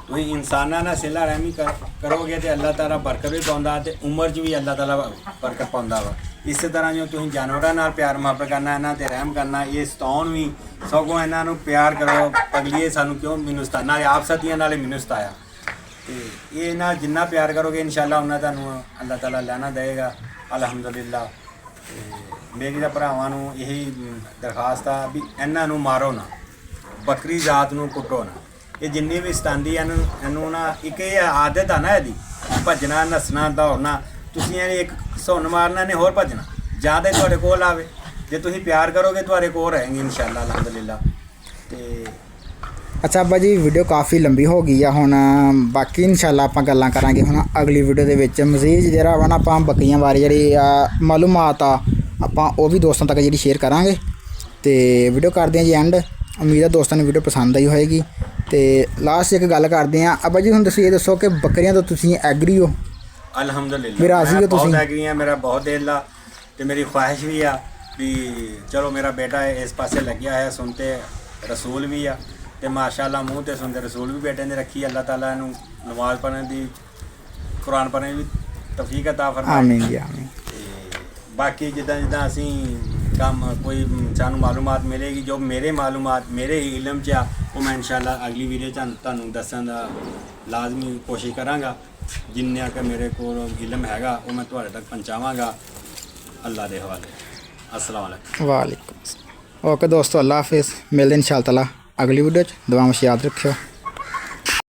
ਤੁਸੀਂ ਇਨਸਾਨਾਂ ਨਾਲ ਸਿਲਾ ਰਹਿਮੀ ਕਰੋਗੇ ਤੇ ਅੱਲਾਹ ਤਾਲਾ ਬਰਕਤ ਵੀ ਪਾਉਂਦਾ ਤੇ ਉਮਰ 'ਚ ਵੀ ਅੱਲਾਹ ਤਾਲਾ ਬਰਕਤ ਪਾਉਂਦਾ ਵਾ। ਇਸੇ ਤਰ੍ਹਾਂ ਜੋ ਤੁਸੀਂ ਜਾਨਵਰਾਂ ਨਾਲ ਪਿਆਰ ਮੁਹੱਬਤ ਕਰਨਾ, ਇਹਨਾਂ ਤੇ ਰਹਿਮ ਕਰਨਾ, ਇਹ ਸਤਾਉਣ ਵੀ ਸਗੋਂ ਇਹਨਾਂ ਨੂੰ ਪਿਆਰ ਕਰੋ। ਅਗਲੀਏ ਸਾਨੂੰ ਕਿਉਂ ਮੈਨੂੰ ਸਤਾ, ਨਾਲੇ ਆਪ ਸਤੀਆਂ ਨਾਲੇ ਮੈਨੂੰ ਸਤਾਇਆ। ਤੇ ਇਹ ਨਾਲ ਜਿੰਨਾ ਪਿਆਰ ਕਰੋਗੇ ਇਨਸ਼ਾਅੱਲਾ ਉਹਨਾਂ ਤੁਹਾਨੂੰ ਅੱਲਾਹ ਤਾਲਾ ਲੈਣਾ ਦੇਗਾ ਅਲਹਮਦੁਲਿਲਾ। ਮੇਰੀ ਦਾ ਭਰਾਵਾਂ ਨੂੰ ਇਹੀ ਦਰਖਾਸਤ ਆ ਵੀ ਇਹਨਾਂ ਨੂੰ ਮਾਰੋ ਨਾ, ਬੱਕਰੀ ਜ਼ਾਤ ਨੂੰ ਕੁੱਟੋ ਨਾ। ਇਹ ਜਿੰਨੀ ਵੀ ਸਤਾਂਦੀ ਇਹਨੂੰ ਨਾ ਇੱਕ ਇਹ ਆਦਤ ਆ ਨਾ ਇਹਦੀ ਭੱਜਣਾ, ਨੱਸਣਾ, ਦੌੜਨਾ। ਤੁਸੀਂ ਇਹਨੇ ਇੱਕ ਸੁਣ ਮਾਰਨਾ ਨੇ ਹੋਰ ਭੱਜਣਾ ਜਾਂ ਤਾਂ ਤੁਹਾਡੇ ਕੋਲ ਆਵੇ। ਜੇ ਤੁਸੀਂ ਪਿਆਰ ਕਰੋਗੇ ਤੁਹਾਡੇ ਕੋਲ ਰਹੇਗੀ ਇਨਸ਼ਾਅੱਲਾ ਅਲਹਮਦੁਲਿਲਾ। ਤੇ ਅੱਛਾ ਅੱਬਾ ਜੀ, ਵੀਡੀਓ ਕਾਫੀ ਲੰਬੀ ਹੋ ਗਈ ਆ। ਹੁਣ ਬਾਕੀ ਇਨਸ਼ਾਅੱਲਾ ਆਪਾਂ ਗੱਲਾਂ ਕਰਾਂਗੇ ਹੁਣ ਅਗਲੀ ਵੀਡੀਓ ਦੇ ਵਿੱਚ। ਮਜ਼ੀਦ ਜਿਹੜਾ ਵਾ ਨਾ ਆਪਾਂ ਬੱਕਰੀਆਂ ਬਾਰੇ ਜਿਹੜੀ ਮਾਲੂਮਾਤ ਆ ਆਪਾਂ ਉਹ ਵੀ ਦੋਸਤਾਂ ਤੱਕ ਜਿਹੜੀ ਸ਼ੇਅਰ ਕਰਾਂਗੇ। ਤੇ ਵੀਡੀਓ ਕਰਦੇ ਹਾਂ ਜੀ ਐਂਡ। ਉਮੀਦ ਹੈ ਦੋਸਤਾਂ ਨੂੰ ਵੀਡੀਓ ਪਸੰਦ ਆਈ ਹੋਏਗੀ। ਤੇ ਲਾਸਟ ਇੱਕ ਗੱਲ ਕਰਦੇ ਹਾਂ ਅੱਬਾ ਜੀ, ਹੁਣ ਤੁਸੀਂ ਇਹ ਦੱਸੋ ਕਿ ਬੱਕਰੀਆਂ ਤੋਂ ਤੁਸੀਂ ਐਗਰੀ ਹੋ? ਅਲਹਮਦੁਲਿਲਾ ਮੇਰਾ ਰਾਜ਼ੀ ਹੋ ਤੁਸੀਂ? ਬਹੁਤ ਐਗਰੀ ਆ, ਮੇਰਾ ਬਹੁਤ ਦਿਲ ਆ ਤੇ ਮੇਰੀ ਖੁਆਇਸ਼ ਵੀ ਆ ਵੀ ਚਲੋ ਮੇਰਾ ਬੇਟਾ ਇਸ ਪਾਸੇ ਲੱਗਿਆ ਹੋਇਆ, ਸੁਣਤੇ ਰਸੂਲ ਵੀ ਆ ਤੇ ਮਾਸ਼ਾਅੱਲਾ ਮੂੰਹ ਤੇ ਸੁਣਦੇ ਰਸੂਲ ਵੀ ਬੇਟੇ ਨੇ ਰੱਖੀ। ਅੱਲਾਹ ਤਾਲਾ ਇਹਨੂੰ ਨਮਾਜ਼ ਪੜ੍ਹਨ ਦੀ, ਕੁਰਾਨ ਪੜ੍ਹਨ ਦੀ ਤੌਫੀਕ ਅਤਾ ਫਰਮਾਏ। ਆਮੀਨ ਜੀ ਆਮੀਨ। ਤੇ ਬਾਕੀ ਜਿੱਦਾਂ ਅਸੀਂ ਕੰਮ ਕੋਈ ਸਾਨੂੰ ਮਾਲੂਮਾਤ ਮਿਲੇਗੀ, ਜੋ ਮੇਰੇ ਮਾਲੂਮਾਤ ਮੇਰੇ ਇਲਮ 'ਚ ਆ ਉਹ ਮੈਂ ਇਨਸ਼ਾਅੱਲਾ ਅਗਲੀ ਵੀਡੀਓ 'ਚ ਤੁਹਾਨੂੰ ਦੱਸਣ ਦਾ ਲਾਜ਼ਮੀ ਕੋਸ਼ਿਸ਼ ਕਰਾਂਗਾ। ਜਿੰਨਾ ਕਿ ਮੇਰੇ ਕੋਲ ਇਲਮ ਹੈਗਾ ਉਹ ਮੈਂ ਤੁਹਾਡੇ ਤੱਕ ਪਹੁੰਚਾਵਾਂਗਾ। ਅੱਲਾ ਦੇ ਹਵਾਲੇ। अस्सलाम वालेकुम। वालेकुम। ओके दोस्तों, अल्लाह हाफिज़। मिलते हैं इंशाअल्लाह ताला अगली वीडियो। दुआ में याद रखियो।